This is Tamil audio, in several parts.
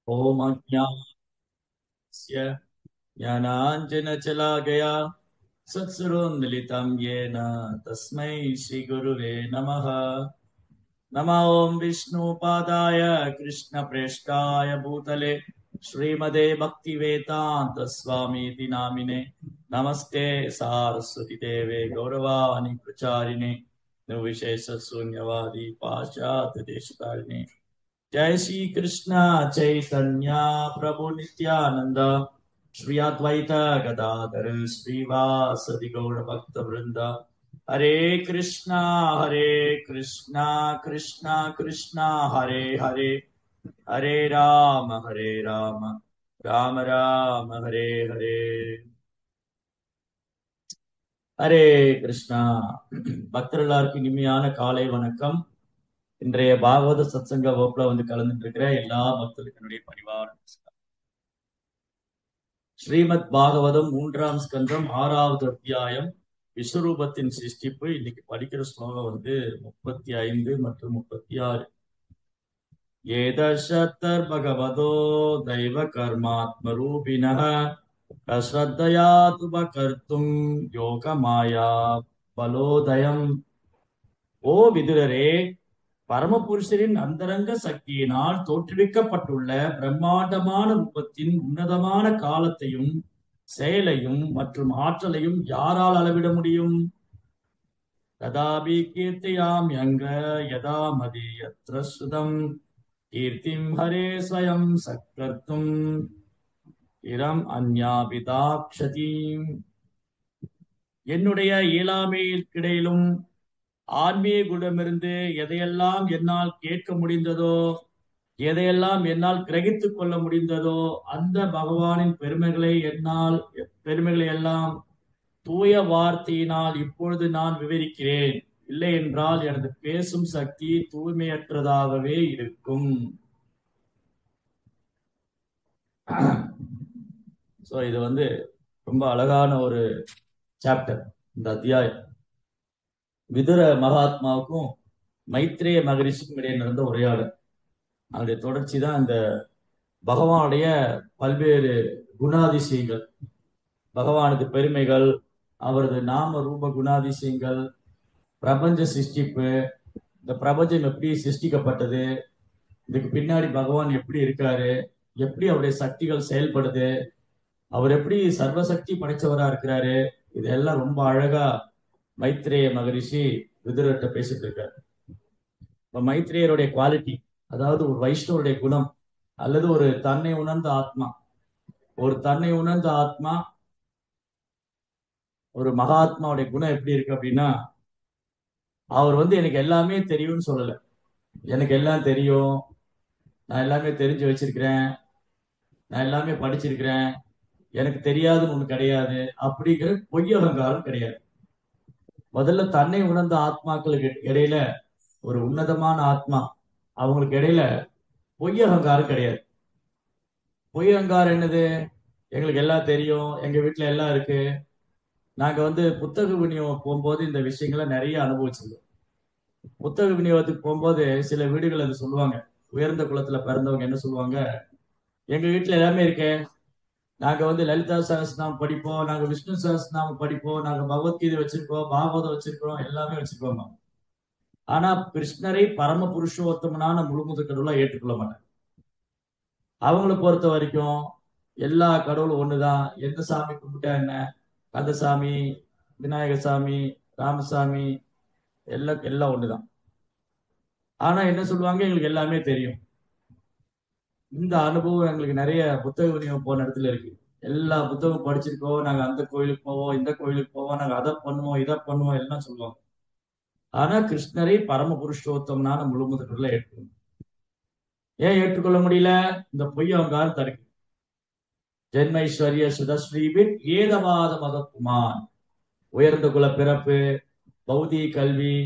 ओम अज्ञानस्य ज्ञानाञ्जनशलाकया सत्सुरोन्मिलितं येन तस्मै श्रीगुरुवे नमः। नमो ओं विष्णुपादाय कृष्णप्रेष्ठाय भूतले श्रीमते भक्तिवेदान्त स्वामीति नामिने नमस्ते सारस्वती देवे गौरवाणि प्रचारिणे निर्विशेष शून्यवादी पाश्चात्य देशकारिणे। जय श्री कृष्ण चैतन्य प्रभु नित्यानंद श्री अद्वैत गदाधर श्रीवासदि गौर भक्त वृंद। हरे कृष्णा कृष्णा कृष्णा हरे हरे, हरे राम राम राम हरे हरे। ஹரே கிருஷ்ணா. பக்தர் எல்லாருக்கும் இனிமையான காலை வணக்கம். இன்றைய பாகவத சத்சங்க வகுப்புல கலந்துட்டு இருக்கிற எல்லா பக்தர்களுக்கு என்னுடைய பணிவான நமஸ்காரம். ஸ்ரீமத் பாகவதம் 3ஆம் ஸ்கந்தம் 6வது அத்தியாயம் விஸ்வரூபத்தின் சிருஷ்டிப்பு. இன்னைக்கு படிக்கிற ஸ்லோகம் 35 மற்றும் 36. ஏதர் பகவதோ தெய்வ கர்மாத்ம ரூபிணः அஸ்ரத்தயா துபகர்த்தும் யோக மாயா பலோதயம். ஓ விதுரரே, பரமபுருஷரின் அந்தரங்க சக்தியினால் தோற்றுவிக்கப்பட்டுள்ள பிரம்மாண்டமான ரூபத்தின் உன்னதமான காலத்தையும் செயலையும் மற்றும் ஆற்றலையும் யாரால் அளவிட முடியும்? ததாபி கீர்த்தியாம் யங்க யதா மதியத்ர சுதம் கீர்த்திம் ஹரே ஸ்வயம் சக்கர்த்தும் இரம் அந்யாபிதாக்ஷதீம். என்னுடைய இயலாமையிற்கிடையிலும் ஆன்மீகமிருந்து எதையெல்லாம் என்னால் கேட்க முடிந்ததோ, எதையெல்லாம் என்னால் கிரகித்துக் கொள்ள முடிந்ததோ, அந்த பகவானின் பெருமைகளை எல்லாம் தூய வார்த்தையினால் இப்பொழுது நான் விவரிக்கிறேன். இல்லை என்றால் எனது பேசும் சக்தி தூய்மையற்றதாகவே இருக்கும். சோ இது ரொம்ப அழகான ஒரு சாப்டர் இந்த அத்தியாயம். விதுர மகாத்மாவுக்கும் மைத்ரேய மகரிஷிக்கும் இடையே நடந்த உரையாடல், அதனுடைய தொடர்ச்சி தான் இந்த பகவானுடைய பல்வேறு குணாதிசயங்கள், பகவானது பெருமைகள், அவரது நாம ரூப குணாதிசயங்கள், பிரபஞ்ச சிருஷ்டிப்பு, இந்த பிரபஞ்சம் எப்படி சிருஷ்டிக்கப்பட்டது, இதுக்கு பின்னாடி பகவான் எப்படி இருக்காரு, எப்படி அவருடைய சக்திகள் செயல்படுது, அவர் எப்படி சர்வசக்தி படைச்சவரா இருக்கிறாரு, இதெல்லாம் ரொம்ப அழகா மைத்ரேய மகரிஷி விதுரர்கிட்ட பேசிட்டு இருக்காரு. இப்ப மைத்ரேயருடைய குவாலிட்டி, அதாவது ஒரு வைஷ்ணவருடைய குணம் அல்லது ஒரு தன்னை உணர்ந்த ஆத்மா, ஒரு மகாத்மாவுடைய குணம் எப்படி இருக்கு அப்படின்னா, அவர் எனக்கு எல்லாமே தெரியும்னு சொல்லல. எனக்கு எல்லாம் தெரியும், நான் எல்லாமே தெரிஞ்சு வச்சிருக்கிறேன், நான் எல்லாமே படிச்சிருக்கிறேன், எனக்கு தெரியாதுன்னு ஒண்ணு கிடையாது அப்படிங்கிற பொய் அகங்காரம் கிடையாது. முதல்ல தன்னை உணர்ந்த ஆத்மாக்களுக்கு இடையில, ஒரு உன்னதமான ஆத்மா அவங்களுக்கு இடையில பொய் அகங்காரம் கிடையாது. பொய் அகங்காரம் என்னது? எங்களுக்கு எல்லாம் தெரியும், எங்க வீட்டுல எல்லாம் இருக்கு. நாங்க புத்தக விநியோகம் போகும்போது இந்த விஷயங்களை நிறைய அனுபவிச்சிருக்கோம். புத்தக விநியோகத்துக்கு போகும்போது சில வீடுகள் அது சொல்லுவாங்க, உயர்ந்த குலத்துல பிறந்தவங்க என்ன சொல்லுவாங்க, எங்க வீட்டுல எல்லாமே இருக்கு, நாங்க லலிதா சஹஸ்ரநாமம் படிப்போம், நாங்க விஷ்ணு சஹஸ்ரநாமம் படிப்போம், நாங்க பகவத்கீதை வச்சிருக்கோம், பாகவதம் வச்சிருக்கோம், எல்லாமே வச்சிருக்கோம். ஆனா கிருஷ்ணரை பரம புருஷோத்தமனான முழுமுதற் கடவுளா ஏற்றுக்கொள்ள மாட்டாங்க. அவங்களை பொறுத்த வரைக்கும் எல்லா கடவுளும் ஒண்ணுதான், எந்த சாமி கும்பிட்டா என்ன, கந்தசாமி, விநாயகர் சாமி, ராமசாமி, எல்லாம் எல்லாம் ஒண்ணுதான். ஆனா என்ன சொல்லுவாங்க, எங்களுக்கு எல்லாமே தெரியும். இந்த அனுபவம் எங்களுக்கு நிறைய புத்தக விநியோகம் போன இடத்துல இருக்கு. எல்லா புத்தகம் படிச்சிருக்கோம், நாங்க அந்த கோயிலுக்கு போவோம், இந்த கோயிலுக்கு போவோம், நாங்க அதை பண்ணுவோம், இதை பண்ணுவோம் எல்லாம் சொல்லுவாங்க. ஆனா கிருஷ்ணரை பரம புருஷோத்தமனான முழுமுதற்குள்ள ஏற்றுக்கணும். ஏன் ஏற்றுக்கொள்ள முடியல? இந்த பொய் அகங்காரம் தடுக்கு. ஜென்மைஸ்வரிய சுதஸ்ரீபின் ஏதவாத மதக்குமான், உயர்ந்த குல பிறப்பு, பௌதிக கல்வி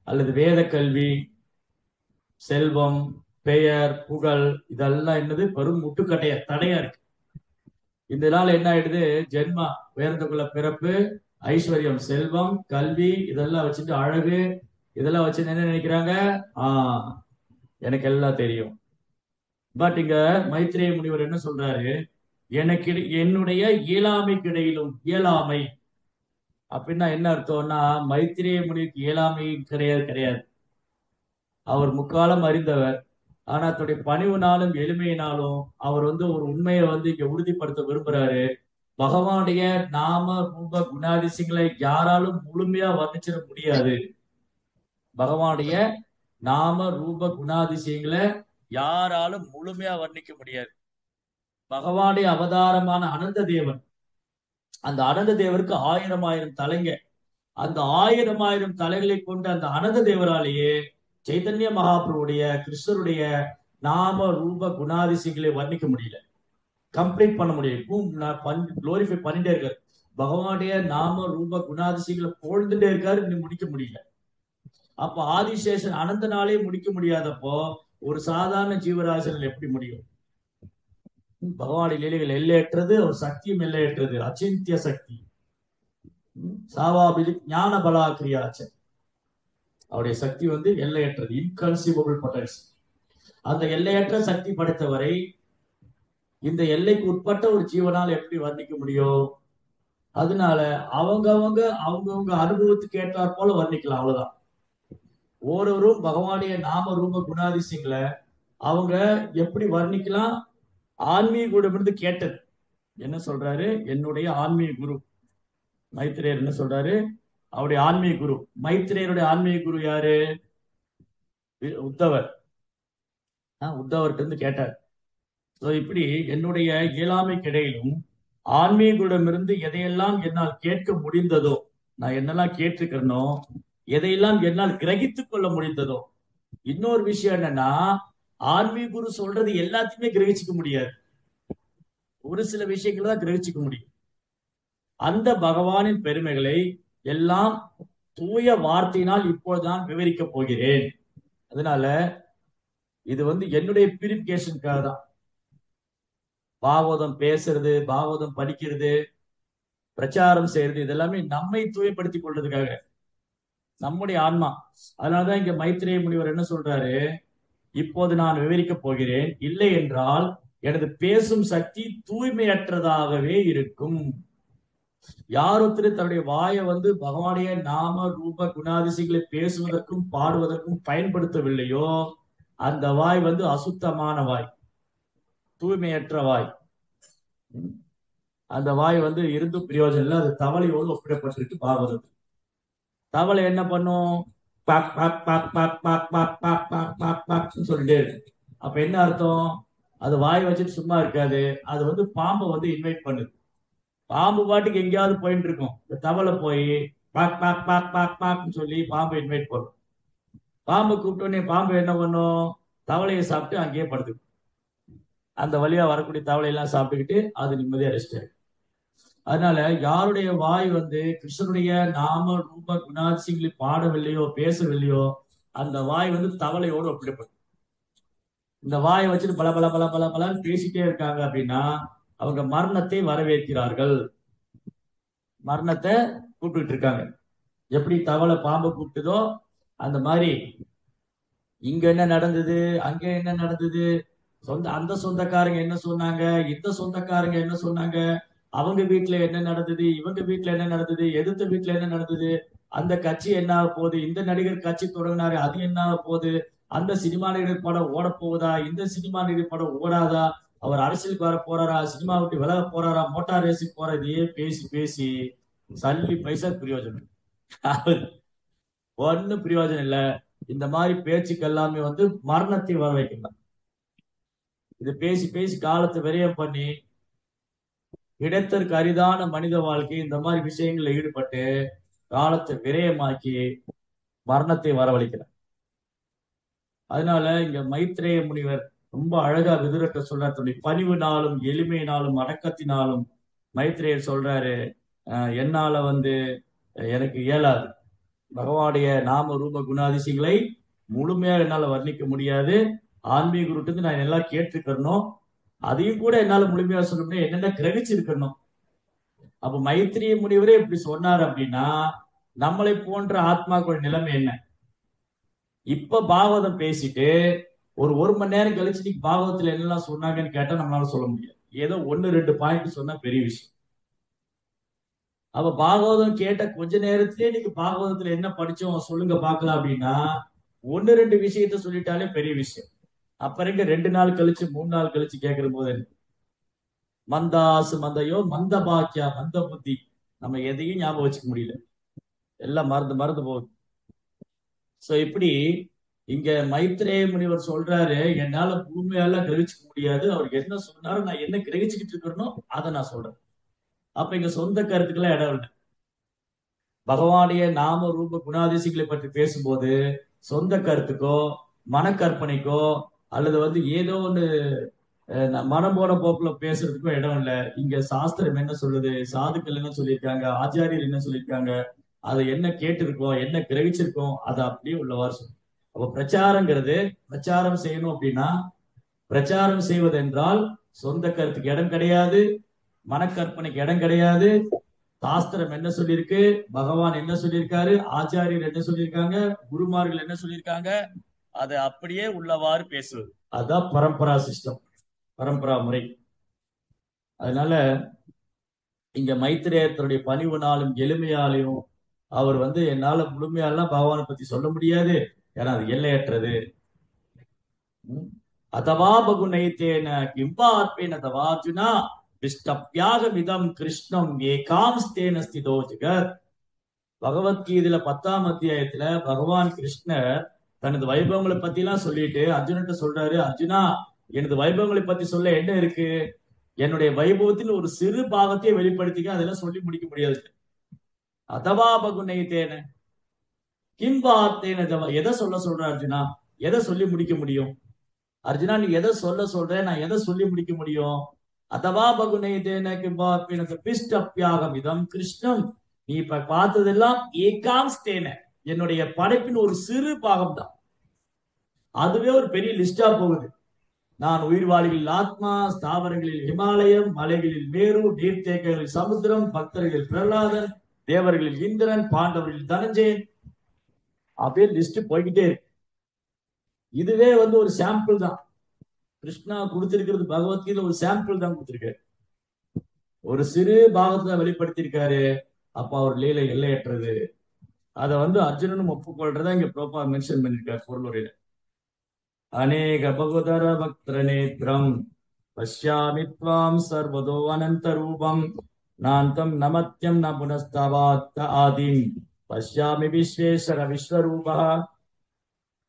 அல்லது வேத கல்வி, செல்வம், பெயர், புகழ், இதெல்லாம் என்னது பெரும் முட்டுக்கட்டைய தடையா இருக்கு. இதனால என்ன ஆயிடுது, ஜென்மா, உயர்ந்த குல பிறப்பு, ஐஸ்வர்யம், செல்வம், கல்வி, இதெல்லாம் வச்சுட்டு அழகு, இதெல்லாம் வச்சு என்ன நினைக்கிறாங்க, எனக்கு எல்லாம் தெரியும், பட் இங்க மைத்ரேய முனிவர் என்ன சொல்றாரு, எனக்கு என்னுடைய இயலாமைக்கிடையிலும் இயலாமை அப்படின்னா என்ன அர்த்தம்னா, மைத்திரேய முனிவுக்கு இயலாமை கிடையாது கிடையாது. அவர் முக்காலம் அறிந்தவர். ஆனா தன்னுடைய பணிவுனாலும் எளிமையினாலும் அவர் ஒரு உண்மையை இங்க உறுதிப்படுத்த விரும்புறாரு. பகவானுடைய நாம ரூப குணாதிசயங்களை யாராலும் முழுமையா வர்ணிச்சிட முடியாது. பகவானுடைய நாம ரூப குணாதிசயங்களை யாராலும் முழுமையா வர்ணிக்க முடியாது. பகவானுடைய அவதாரமான அனந்த தேவன், அந்த அனந்த தேவருக்கு ஆயிரம் ஆயிரம் தலைங்க. அந்த ஆயிரம் ஆயிரம் தலைகளை கொண்ட அந்த அனந்த தேவராலேயே சைதன்ய மகாபிரபுடைய கிருஷ்ணருடைய நாம ரூப குணாதிசயங்களை வர்ணிக்க முடியல, கம்ப்ளீட் பண்ண முடியும். குளோரிஃபை பண்ணிட்டே இருக்காரு. பகவானுடைய நாம ரூப குணாதிசயங்களை போழ்ந்துட்டே இருக்காரு, இன்னும் முடிக்க முடியல. அப்ப ஆதிசேஷன் அனந்தனாலே முடிக்க முடியாதப்போ ஒரு சாதாரண ஜீவராசனில் எப்படி முடியும்? பகவானுடைய லீலைகள் எல்லையற்றது, ஒரு சக்தியும் எல்லையற்றது, அச்சிந்திய சக்தி. சாவாபிதி ஞான பலாக்கிரியாச்சன், அவருடைய சக்தி எல்லையற்றது, இன்கன்சீவபிள் பொட்டன்சி. அந்த எல்லையற்ற சக்தி படைத்தவரை இந்த எல்லைக்கு உட்பட்ட ஒரு ஜீவனால் எப்படி வர்ணிக்க முடியும்? அதனால அவங்கவங்க அனுபவத்துக்கு ஏற்றாற் போல வர்ணிக்கலாம், அவ்வளவுதான். ஒவ்வொருவரும் பகவானுடைய நாம ரூப குணாதிசயங்களை அவங்க எப்படி வர்ணிக்கலாம்? ஆன்மீக குருவிடமிருந்து கேட்டது. என்ன சொல்றாரு? என்னுடைய ஆன்மீக குரு மைத்ரேயர் என்ன சொல்றாரு? அவருடைய ஆன்மீக குரு, மைத்ரேயருடைய ஆன்மீக குரு யாரு? உத்தவர். உத்தவர்கிட்ட இருந்து கேட்டார். இப்படி என்னுடைய இயலாமைக்கிடையிலும் ஆன்மீகரிடமிருந்து எதையெல்லாம் என்னால் கேட்க முடிந்ததோ, நான் என்னெல்லாம் கேட்டிருக்கிறனோ, எதையெல்லாம் என்னால் கிரகித்துக் கொள்ள முடிந்ததோ. இன்னொரு விஷயம் என்னன்னா, ஆன்மீக குரு சொல்றது எல்லாத்தையுமே கிரகிச்சுக்க முடியாது, ஒரு சில விஷயங்களை தான் கிரகிச்சுக்க முடியும். அந்த பகவானின் பெருமைகளை எல்லாம் தூய வார்த்தையினால் இப்பொழுது நான் விவரிக்க போகிறேன். அதனால இது என்னுடைய பியூரிபிகேஷனுக்காக தான். பாகவதம் பேசுறது, பாகவதம் படிக்கிறது, பிரச்சாரம் செய்யறது, இதெல்லாமே நம்மை தூயப்படுத்திக் கொள்றதுக்காக, நம்முடைய ஆன்மா. அதனாலதான் இங்க மைத்ரேய முனிவர் என்ன சொல்றாரு? இப்போது நான் விவரிக்க போகிறேன், இல்லை என்றால் எனது பேசும் சக்தி தூய்மையற்றதாகவே இருக்கும். யார் ஒருத்தர் தன்னுடைய வாயை பகவானுடைய நாம ரூப குணாதிசயங்களை பேசுவதற்கும் பாடுவதற்கும் பயன்படுத்தவில்லையோ, அந்த வாய் அசுத்தமான வாய், தூய்மையற்ற வாய். அந்த வாய் இருந்து பிரயோஜனம் இல்லை. அது தவளையோடு ஒப்பிடப்பட்டிருக்கு பாகவதம். தவளை என்ன பண்ணும்? பாக் பாக் பாக் பாக் பாக் பாக் பாக் பாக் பாக் பாக்னு சொல்லிட்டே இருக்கு. அப்ப என்ன அர்த்தம்? அது வாய் வச்சுட்டு சும்மா இருக்காது, அது பாம்பை இன்வைட் பண்ணுது. பாம்பு பாட்டுக்கு எங்கேயாவது போயிட்டு இருக்கும், இந்த தவளை போய் பாக் பாக் பாக் பாக் பாக்னு சொல்லி பாம்பை இன்வைட் பண்ணும். பாம்பை கூப்பிட்டோடனே பாம்பு என்ன பண்ணும்? தவளையை சாப்பிட்டு அங்கேயே படுத்துக்கும். அந்த வழியா வரக்கூடிய தவளையெல்லாம் சாப்பிட்டுக்கிட்டு அது நிம்மதியா ரெஸ்ட் ஆகும். அதனால யாருடைய வாய் கிருஷ்ணனுடைய நாம ரூப குணாதிசயங்களை பாடவில்லையோ, பேசவில்லையோ, அந்த வாய் தவளையோடு ஒப்பிடப்படும். இந்த வாயை வச்சுட்டு பல பல பல பல பலன்னு பேசிட்டே இருக்காங்க அப்படின்னா அவங்க மரணத்தை வரவேற்கிறார்கள், மரணத்தை கூப்பிட்டு இருக்காங்க. எப்படி தவளை பாம்பை கூப்பிட்டுதோ அந்த மாதிரி இங்க என்ன நடந்தது, அங்க என்ன நடந்தது, அந்த சொந்தக்காரங்க என்ன சொன்னாங்க, இந்த சொந்தக்காரங்க என்ன சொன்னாங்க, அவங்க வீட்டுல என்ன நடந்தது, இவங்க வீட்டுல என்ன நடந்தது, எதிர்த்த வீட்டுல என்ன நடந்தது, அந்த கட்சி என்ன ஆக போகுது, இந்த நடிகர் கட்சி தொடங்கினாரு அது என்ன ஆக போகுது, அந்த சினிமா நடிகர் படம் ஓட போகுதா, இந்த சினிமா நடிகர் படம் ஓடாதா, அவர் அரசியலுக்கு வர போறாரா, சினிமா விட்டு விலக போறாரா, மோட்டார் ரேஸுக்கு போறா, இதையே பேசி பேசி சல்லி பைசா பிரயோஜனம் ஒன்னும் பிரயோஜனம் இல்லை. இந்த மாதிரி பேச்சுக்கு எல்லாமே மரணத்தை வர வைக்கலாம். இது பேசி பேசி காலத்தை விரயம் பண்ணி கிடைத்தற்கு அரிதான மனித வாழ்க்கை இந்த மாதிரி விஷயங்கள்ல ஈடுபட்டு காலத்தை விரயமாக்கி மரணத்தை வரவழைக்கிறார். அதனால இங்க மைத்ரேய முனிவர் ரொம்ப அழகா விதுரட்ட சொல்றாரு. தன்னுடைய பணிவுனாலும் எளிமையினாலும் அடக்கத்தினாலும் மைத்ரேயர் சொல்றாரு, என்னால எனக்கு இயலாது, பகவானுடைய நாம ரூப குணாதிசயங்களை முழுமையா என்னால வர்ணிக்க முடியாது. ஆன்மீக குருட்டு நான் எல்லாம் கேட்டிருக்கணும், அதையும் கூட என்னால முழுமையா சொல்லணும்னா என்னென்ன கிரகிச்சிருக்கணும். அப்ப மைத்திரிய முனிவரே இப்படி சொன்னார் அப்படின்னா நம்மளை போன்ற ஆத்மாக்கள் நிலைமை என்ன? இப்ப பாகவதம் பேசிட்டு ஒரு மணி நேரம் கழிச்சு நீங்க பாகவத்துல என்னெல்லாம் சொன்னாங்கன்னு கேட்டா நம்மளால சொல்ல முடியாது. ஏதோ 1-2 பாயிண்ட் சொன்னா பெரிய விஷயம். அப்ப பாகவதம் கேட்ட கொஞ்ச நேரத்திலேயே நீங்க பாகவதத்துல என்ன படிச்சோம் சொல்லுங்க பார்க்கலாம் அப்படின்னா 1-2 விஷயத்த சொல்லிட்டாலே பெரிய விஷயம். அப்புறம் 2 நாள் கழிச்சு 3 நாள் கழிச்சு கேட்கிற போது மந்தாசு மந்தையோ மந்த பாக்கியா மந்த புத்தி, நம்ம எதையும் ஞாபகம் வச்சுக்க முடியல, எல்லாம் மறந்து மறந்து போகுது. சோ இப்படி இங்க மைத்ரேய முனிவர் சொல்றாரு, என்னால பூமியால கிரகிச்சுக்க முடியாது, அவர் என்ன சொன்னாரோ நான் என்ன கிரகிச்சுக்கிட்டு இருக்கிறனோ அதை நான் சொல்றேன். அப்ப இங்க சொந்த கருத்துக்கெல்லாம் இடம் இல்லை. பகவானுடைய நாம ரூப குணாதிசயங்களை பற்றி பேசும்போது சொந்த கருத்துக்கோ மனக்கற்பனைக்கோ அல்லது ஏதோ ஒண்ணு மனம் போன போக்குல பேசுறதுக்கும் இடம் இல்லை. இங்க சாஸ்திரம் என்ன சொல்லுது, சாதுக்கள் என்ன சொல்லியிருக்காங்க, ஆச்சாரியர் என்ன சொல்லியிருக்காங்க, அதை என்ன கேட்டிருக்கோம் என்ன கிரகிச்சிருக்கோம் அதை அப்படியே உள்ளவாறு சொல்லணும். அப்ப பிரச்சாரம் செய்யணும் அப்படின்னா, பிரச்சாரம் செய்வது என்றால் சொந்த கருத்துக்கு இடம் கிடையாது, மனக்கற்பனைக்கு இடம் கிடையாது. சாஸ்திரம் என்ன சொல்லியிருக்கு, பகவான் என்ன சொல்லியிருக்காரு, ஆச்சாரியர் என்ன சொல்லியிருக்காங்க, குருமார்கள் என்ன சொல்லியிருக்காங்க, அதை அப்படியே உள்ளவாறு பேசுவது. அதுதான் பரம்பரா சிஸ்டம், பரம்பரா முறை. அதனால இங்க மைத்திரேயத்தருடைய பணிவுனாலும் எளிமையாலையும் அவர் என்னால முழுமையாலாம் பகவானை பத்தி சொல்ல முடியாது, ஏன்னா அது எல்லையற்றது. அதவா பகுநைத்தேன கிம்பார்ப்பேன தவார்ஜுனா விஷ்டப்யாகமிதம் கிருஷ்ணம் ஏகாம்ஸ்தேன ஸ்திதோ ஜெகத். பகவத்கீதையில 10ஆம் அத்தியாயத்துல பகவான் கிருஷ்ணர் தனது வைபவங்களை பத்தி எல்லாம் சொல்லிட்டு அர்ஜுனன்ட்ட சொல்றாரு, அர்ஜுனா எனது வைபவங்களை பத்தி சொல்ல என்ன இருக்கு, என்னுடைய வைபவத்தின் ஒரு சிறு பாகத்தையே வெளிப்படுத்திக்க, அதெல்லாம் சொல்லி முடிக்க முடியாது. அதவா பகுநைத்தேன கிம்பார்த்தேன தவா, எதை சொல்ற அர்ஜுனா, எதை சொல்லி முடிக்க முடியும் அர்ஜுனா, நீ எதை சொல்ற, நான் எதை சொல்லி முடிக்க முடியும். அதவா பகுநைதேன கிம்பார்ப்பேன பிஷ்டப்யாகம் இதம் கிருஷ்ணம், நீ இப்ப பார்த்ததெல்லாம் ஏகாம்ஸ்தேன என்னுடைய படைப்பின் ஒரு சிறு பாகம் தான், அதுவே ஒரு பெரிய லிஸ்டா போகுது. நான் உயிர்வாளிகளில் ஆத்மா, ஸ்தாவரங்களில் ஹிமாலயம், மலைகளில் மேரு, நீர்த்தேக்கங்களில் சமுத்திரம், பக்தர்களில் பிரகலாதன், தேவர்களில் இந்திரன், பாண்டவர்களில் தனஞ்சயன், அப்படியே லிஸ்ட் போய்கிட்டே இருக்கு. இதுவே ஒரு சாம்பிள் தான். கிருஷ்ணா கொடுத்திருக்கிறது பகவத்கீதை ஒரு சாம்பிள் தான் கொடுத்திருக்காரு, ஒரு சிறு பாகத்தை வெளிப்படுத்தியிருக்காரு. அப்ப அவர் லீலை எல்லையற்றது. அதை அர்ஜுனனும் ஒப்புக்கொள்றதா இங்க ப்ரோப்பா மென்ஷன் பண்ணிருக்காரு பொருளுரையில. அநேக பகுதர பக்தர நேத்ரம் பஷ்யாமி த்வாம் சர்வதோ அனந்த ரூபம் நாந்தம் நமத்யம் ந புனஸ்தவாத் ஆதிம் பஷ்யாமி விஸ்வேஸ்வர விஸ்வரூபா.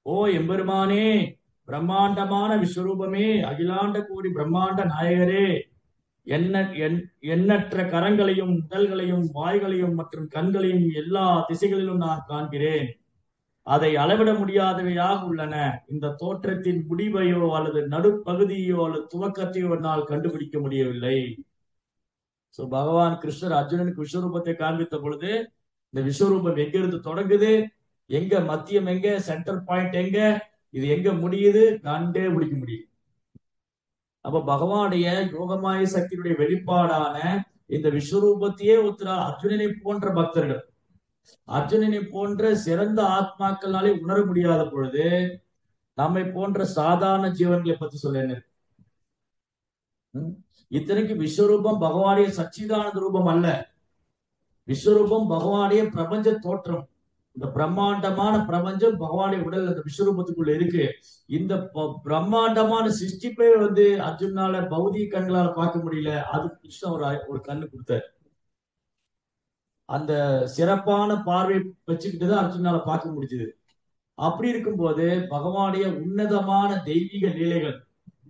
ஓ எம்பெருமானே, பிரம்மாண்டமான விஸ்வரூபமே, அகிலாண்ட கோடி பிரம்மாண்ட நாயகரே, எண்ணற்ற கரங்களையும் உடல்களையும் வாய்களையும் மற்றும் கண்களையும் எல்லா திசைகளிலும் நான் காண்கிறேன், அதை அளவிட முடியாதவையாக உள்ளன. இந்த தோற்றத்தின் முடிவையோ அல்லது நடுப்பகுதியோ அல்லது துவக்கத்தையோ என்னால் கண்டுபிடிக்க முடியவில்லை. சோ பகவான் கிருஷ்ணர் அர்ஜுனனுக்கு விஸ்வரூபத்தை காண்பித்த பொழுது இந்த விஸ்வரூபம் எங்கிருந்து தொடங்குது, எங்க மத்தியம், எங்க சென்டர் பாயிண்ட், எங்க இது எங்க முடியுது, கண்டே பிடிக்க முடியும். அப்ப பகவானுடைய யோகமாய சக்தியுடைய வெளிப்பாடான இந்த விஸ்வரூபத்தையே ஒத்துறார் அர்ஜுனனை போன்ற பக்தர்கள். அர்ஜுனனை போன்ற சிறந்த ஆத்மாக்கள்னாலே உணர முடியாத பொழுது நம்மை போன்ற சாதாரண ஜீவன்களை பத்தி சொல்ல என்ன? இத்தனைக்கு விஸ்வரூபம் பகவானுடைய சச்சிதானந்த ரூபம் அல்ல, விஸ்வரூபம் பகவானுடைய பிரபஞ்ச தோற்றம். இந்த பிரம்மாண்டமான பிரபஞ்சம் பகவானுடைய உடல் அந்த விஸ்வரூபத்துக்குள்ள இருக்கு. இந்த பிரம்மாண்டமான சிருஷ்டிப்பை அர்ஜுனால பௌதிக கண்களால பார்க்க முடியல, அது கிருஷ்ணன் ஒரு கண்ணு கொடுத்தாரு. அந்த சிறப்பான பார்வை வச்சுக்கிட்டுதான் அர்ஜுனால பார்க்க முடிஞ்சது. அப்படி இருக்கும்போது பகவானுடைய உன்னதமான தெய்வீக லீலைகள்,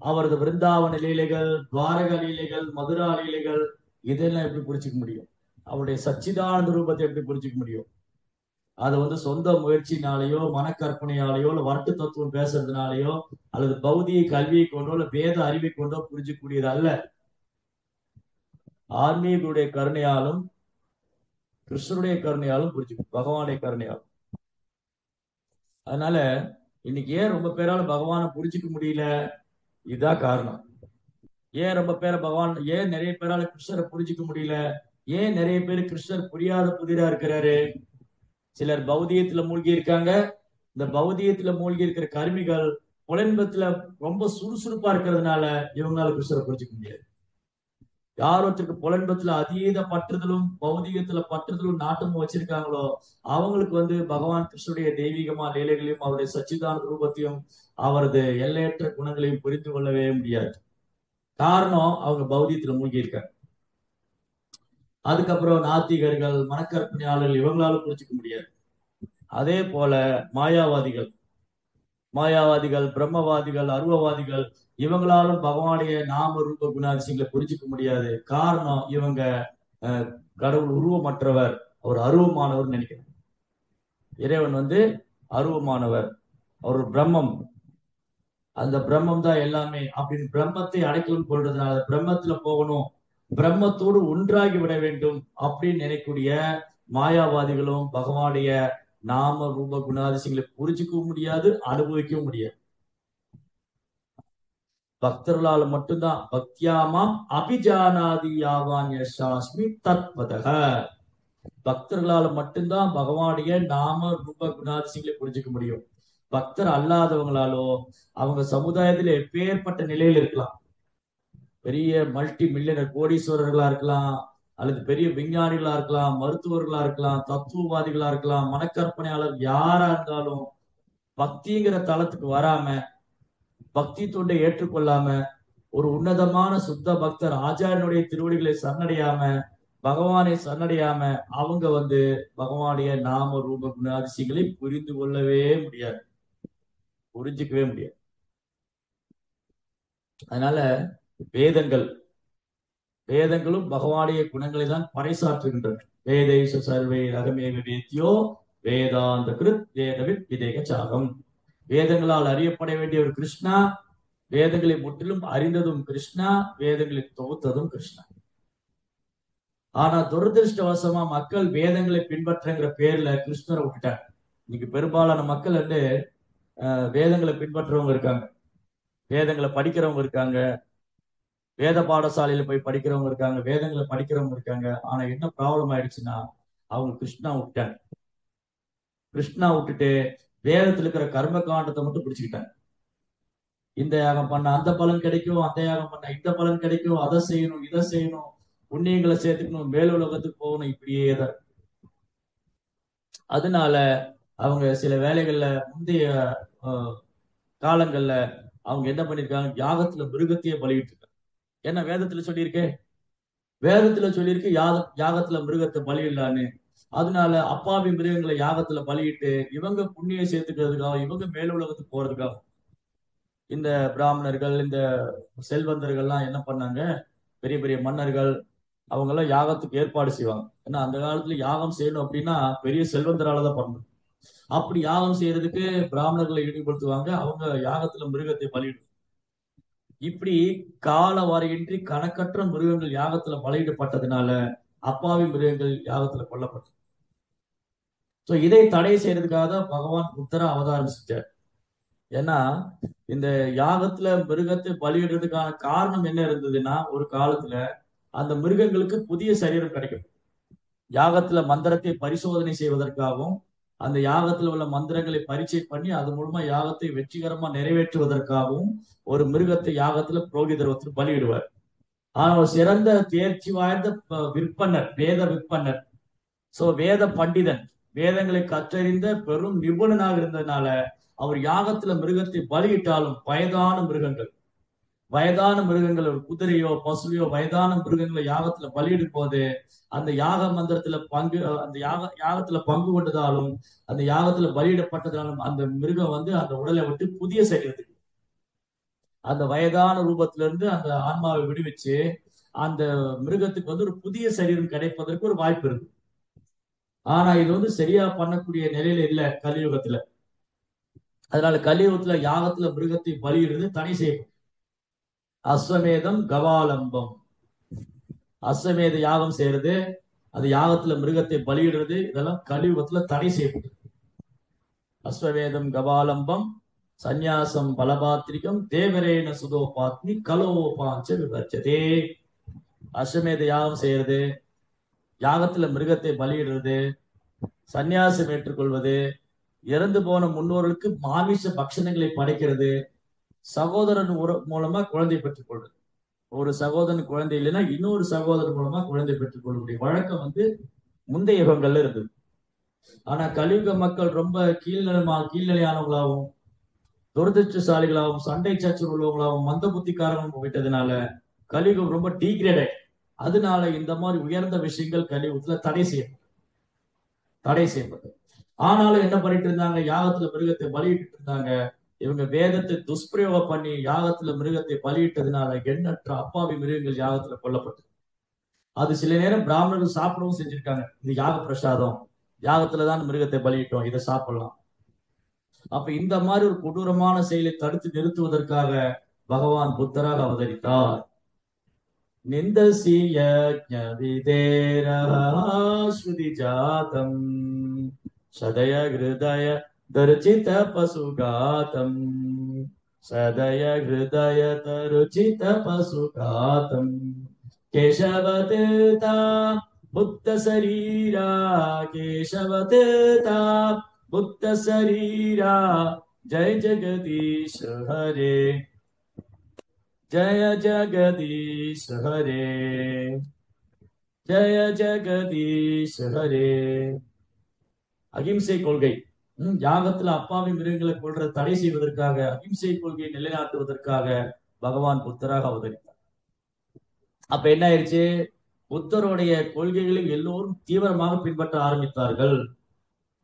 அவரது விருந்தாவன லீலைகள், துவாரக லீலைகள், மதுரா லீலைகள், இதெல்லாம் எப்படி புரிஞ்சுக்க முடியும்? அவருடைய சச்சிதானந்த ரூபத்தை எப்படி புரிஞ்சுக்க முடியும்? அதை சொந்த முயற்சினாலேயோ மனக்கற்பனையாலேயோ இல்ல வரட்டு தத்துவம் பேசுறதுனாலயோ அல்லது பௌதிக கல்வியை கொண்டோ இல்ல வேத அறிவை கொண்டோ புரிஞ்சக்கூடியது அல்ல. ஆன்மீகருடைய கருணையாலும் கிருஷ்ணனுடைய கருணையாலும் புரிஞ்சுக்கணும், பகவானுடைய கருணையாலும். அதனால இன்னைக்கு ஏன் ரொம்ப பேரால பகவானை புரிஞ்சுக்க முடியல, இதுதான் காரணம். ஏன் ரொம்ப பேரை பகவான், ஏன் நிறைய பேரால கிருஷ்ணரை புரிஞ்சுக்க முடியல, ஏன் நிறைய பேர் கிருஷ்ணர் புரியாத புதிரா இருக்கிறாரு? சிலர் பௌதியத்துல மூழ்கி இருக்காங்க. இந்த பௌதியத்துல மூழ்கி இருக்கிற கருமிகள் புலன்பத்துல ரொம்ப சுறுசுறுப்பா இருக்கிறதுனால இவங்களால கிறிஸ்துவரை புரிஞ்சுக்க முடியாது. யார் ஒருத்தருக்கு புலன்பத்துல அதீத பற்றுதலும் பௌதிகத்துல பற்றுதலும் நாட்டமும் வச்சிருக்காங்களோ அவங்களுக்கு பகவான் கிருஷ்ணனுடைய தெய்வீகமா லீலைகளையும் அவருடைய சச்சிதான ரூபத்தையும் அவரது எல்லையற்ற குணங்களையும் புரிந்து கொள்ளவே முடியாது. காரணம் அவங்க பௌதியத்துல மூழ்கி இருக்காங்க. அதுக்கப்புறம் நாத்திகர்கள், மனக்கற்பனையாளர்கள் இவங்களால புரிஞ்சுக்க முடியாது. அதே போல மாயாவாதிகள் பிரம்மவாதிகள், அருவவாதிகள் இவங்களாலும் பகவானுடைய நாம ரூப குணாதிசயங்களை புரிஞ்சுக்க முடியாது. காரணம் இவங்க கடவுள் உருவமற்றவர், அவர் அருவமானவர் நினைக்கிறார். இறைவன் அருவமானவர், அவர் பிரம்மம், அந்த பிரம்மம் தான் எல்லாமே அப்படின்னு பிரம்மத்தை அடைக்கலம் கொள்றதுனால பிரம்மத்துல போகணும், பிரம்மத்தோடு ஒன்றாகி விட வேண்டும் அப்படின்னு நினைக்கூடிய மாயாவாதிகளும் பகவானுடைய நாம ரூப குணாதிசயங்களை புரிஞ்சுக்கவும் முடியாது, அனுபவிக்கவும் முடியாது. பக்தர்களால் மட்டும்தான் பக்தியாமாம் அபிஜானாதி யாவான் யசாஸ்மி தத்வதக, பக்தர்களால மட்டும்தான் பகவானுடைய நாம ரூப குணாதிசயங்களை புரிஞ்சுக்க முடியும். பக்தர் அல்லாதவங்களாலோ அவங்க சமுதாயத்துல எப்பேற்பட்ட நிலையில் இருக்கலாம், பெரிய மல்டி மில்லியனர் கோடீஸ்வரர்களா இருக்கலாம், அல்லது பெரிய விஞ்ஞானிகளா இருக்கலாம், மருத்துவர்களா இருக்கலாம், தத்துவவாதிகளா இருக்கலாம், மனக்கற்பனையாளர் யாரா இருந்தாலும் பக்திங்கிற தளத்துக்கு வராம, பக்தி தொண்டை ஏற்றுக்கொள்ளாம, ஒரு உன்னதமான சுத்த பக்தர் ஆச்சாரியனுடைய திருவடிகளை சரணடையாம, பகவானை சரணடையாம அவங்க பகவானுடைய நாம ரூப குணாதிசயங்களை புரிந்து கொள்ளவே முடியாது, புரிஞ்சுக்கவே முடியாது. அதனால வேதங்களும் பகவானுடைய குணங்களை தான் பறைசாற்றுகின்றன. வேதைச சர்வே ரகமேவ வேத்யோ வேதாந்த கிருத் வேதவித் விதேக சாகம். வேதங்களால் அறியப்பட வேண்டிய ஒரு கிருஷ்ணா, வேதங்களை முற்றிலும் அறிந்ததும் கிருஷ்ணா, வேதங்களை தொகுத்ததும் கிருஷ்ணா. ஆனா துரதிருஷ்டவசமா மக்கள் வேதங்களை பின்பற்றுங்கிற பேர்ல கிருஷ்ணரை விட்டுட்டாங்க. இன்னைக்கு பெரும்பாலான மக்கள் வேதங்களை பின்பற்றுறவங்க இருக்காங்க, வேதங்களை படிக்கிறவங்க இருக்காங்க, வேத பாடசாலையில போய் படிக்கிறவங்க இருக்காங்க, வேதங்களை படிக்கிறவங்க இருக்காங்க. ஆனா என்ன ப்ராப்ளம் ஆயிடுச்சுன்னா அவங்க கிருஷ்ணா விட்டுட்டு வேதத்துல இருக்கிற கர்ம காண்டத்தை மட்டும் பிடிச்சுக்கிட்டாங்க. இந்த யாகம் பண்ண அந்த பலன் கிடைக்கும், அந்த யாகம் பண்ண இந்த பலன் கிடைக்கும், அதை செய்யணும் இதை செய்யணும், புண்ணியங்களை சேர்த்துக்கணும், மேல் உலகத்துக்கு போகணும், இப்படியே தான். அதனால அவங்க சில வேலைகள்ல முந்தைய காலங்கள்ல அவங்க என்ன பண்ணிருக்காங்க, யாகத்துல மிருகத்தையே பலியிட்டு இருக்காங்க. ஏன்னா வேதத்துல சொல்லியிருக்கு யாகத்துல மிருகத்தை பலியிடலான்னு. அதனால அப்பாவி மிருகங்களை யாகத்துல பலியிட்டு இவங்க புண்ணியம் சேர்த்துக்கிறதுக்காக, இவங்க மேல் உலகத்துக்கு போறதுக்காக இந்த பிராமணர்கள், இந்த செல்வந்தர்கள்லாம் என்ன பண்ணாங்க, பெரிய பெரிய மன்னர்கள் அவங்க எல்லாம் யாகத்துக்கு ஏற்பாடு செய்வாங்க. ஏன்னா அந்த காலத்துல யாகம் செய்யணும் அப்படின்னா பெரிய செல்வந்தராலதான் பண்ணணும். அப்படி யாகம் செய்யறதுக்கு பிராமணர்களை ஈடுபடுத்துவாங்க, அவங்க யாகத்துல மிருகத்தை பலியிடும். இப்படி கால வரையின்றி கணக்கற்ற மிருகங்கள் யாகத்துல பலியிடப்பட்டதுனால அப்பாவி மிருகங்கள் யாகத்துல கொல்லப்பட்டது. சோ இதை தடை செய்யறதுக்காக தான் பகவான் புத்தரா அவதாரம் செஞ்சார். ஏன்னா இந்த யாகத்துல மிருகத்தை பலியிடுறதுக்கான காரணம் என்ன இருந்ததுன்னா, ஒரு காலத்துல அந்த மிருகங்களுக்கு புதிய சரீரம் கிடைக்கும். யாகத்துல மந்திரத்தை பரிசோதனை செய்வதற்காகவும், அந்த யாகத்துல உள்ள மந்திரங்களை பரீட்சை பண்ணி அது மூலமா யாகத்தை வெற்றிகரமா நிறைவேற்றுவதற்காகவும் ஒரு மிருகத்தை யாகத்துல புரோகிதர் ஒருத்தர் பலியிடுவார். ஆனா ஒரு சிறந்த தேர்ச்சி வாய்ந்த வேத விற்பன்னர், சோ வேத பண்டிதன், வேதங்களை கற்றறிந்த பெரும் நிபுணனாக இருந்ததுனால அவர் யாகத்துல மிருகத்தை பலியிட்டாலும் வயதான மிருகங்கள் ஒரு குதிரையோ பசுவையோ வயதான மிருகங்களை யாகத்துல பலியிடும் போது அந்த யாக மந்திரத்துல அந்த யாகத்துல பங்கு கொண்டதாலும் அந்த யாகத்துல பலியிடப்பட்டதாலும் அந்த மிருகம் அந்த உடலை விட்டு புதிய சரீரத்துக்கு, அந்த வயதான ரூபத்துல இருந்து அந்த ஆன்மாவை விடுவிச்சு அந்த மிருகத்துக்கு ஒரு புதிய சரீரம் கிடைப்பதற்கு ஒரு வாய்ப்பு இருக்கு. ஆனா இது சரியா பண்ணக்கூடிய நிலையில இல்ல கலியுகத்துல. அதனால கலியுகத்துல யாகத்துல மிருகத்தை பலியிடுறது தடை செய்யப்படும். அஸ்வமேதம் கவாலம்பம், அஸ்வமேத யாகம் செய்யறது, அது யாகத்துல மிருகத்தை பலியிடுறது, இதெல்லாம் கலியுகத்துல தடை செய்யப்படும். அஸ்வமேதம் கபாலம்பம் சந்நியாசம் பலபாத்திரிகம் தேவரேன சுதோபாத்மி கலோபாஞ்ச விவர்ச்சதே. அஸ்வமேத யாகம் செய்யறது, யாகத்துல மிருகத்தை பலியிடுறது, சந்நியாசம் ஏற்றுக்கொள்வது, இறந்து போன முன்னோர்களுக்கு மாமிச பக்ஷணங்களை படைக்கிறது, சகோதரன் மூலமா குழந்தை பெற்றுக் கொள்வது. ஒரு சகோதரன் குழந்தை இல்லைன்னா இன்னொரு சகோதரன் மூலமா குழந்தை பெற்றுக் கொள்ளக்கூடிய வழக்கம் வந்து முந்தைய யுகங்கள்ல இருந்தது. ஆனா கலியுக மக்கள் ரொம்ப கீழ்நிலையானவங்களாகவும் துரதிருஷ்டசாலிகளாகவும் சண்டை சச்சரவு உள்ளவங்களாகவும் மந்த புத்திக்காரங்களும் போயிட்டதுனால கலியுகம் ரொம்ப டீக்ரேட். அதனால இந்த மாதிரி உயர்ந்த விஷயங்கள் கலியுகத்துல தடை செய்யப்பட்டது. ஆனாலும் என்ன பண்ணிட்டு இருந்தாங்க, யாகத்துல மிருகத்தை பலியிட்டு இருந்தாங்க. இவங்க வேதத்தை துஷ்பிரயோகம் பண்ணி யாகத்துல மிருகத்தை பலியிட்டதுனால எண்ணற்ற அப்பாவி மிருகங்கள் யாகத்துல கொல்லப்பட்டது. அது சில நேரம் பிராமணர்கள் சாப்பிடவும் செஞ்சிருக்காங்க. இது யாக பிரசாதம், யாகத்துலதான் மிருகத்தை பலியிட்டோம், இதை சாப்பிடலாம். அப்ப இந்த மாதிரி ஒரு கொடூரமான செயலை தடுத்து நிறுத்துவதற்காக பகவான் புத்தராக அவதரித்தார். நிந்தசிய ஸ்ருதி ஜாதம் சதய ஹிருதய தருச்சித பசுகாதம் சதய ஹிருதய தருச்சித பசுகாதம் கேசவதீர்த்தா புத்த சரீரா கேசவதீர்த்தா புத்த சரீரா ஜெய ஜெகதீஷ் ஹரே ஜெய ஜெகதீஷ் ஹரே ஜெய ஜெகதீஷ் ஹரே. அகிம்சை கொள்கை, யாகத்துல அப்பாவி மிருகங்களை கொள்ற தடை செய்வதற்காக, அகிம்சை கொள்கையை நிலைநாட்டுவதற்காக பகவான் புத்தராக அவதரித்தார். அப்ப என்ன ஆயிடுச்சு, புத்தருடைய கொள்கைகளை எல்லோரும் தீவிரமாக பின்பற்ற ஆரம்பித்தார்கள்.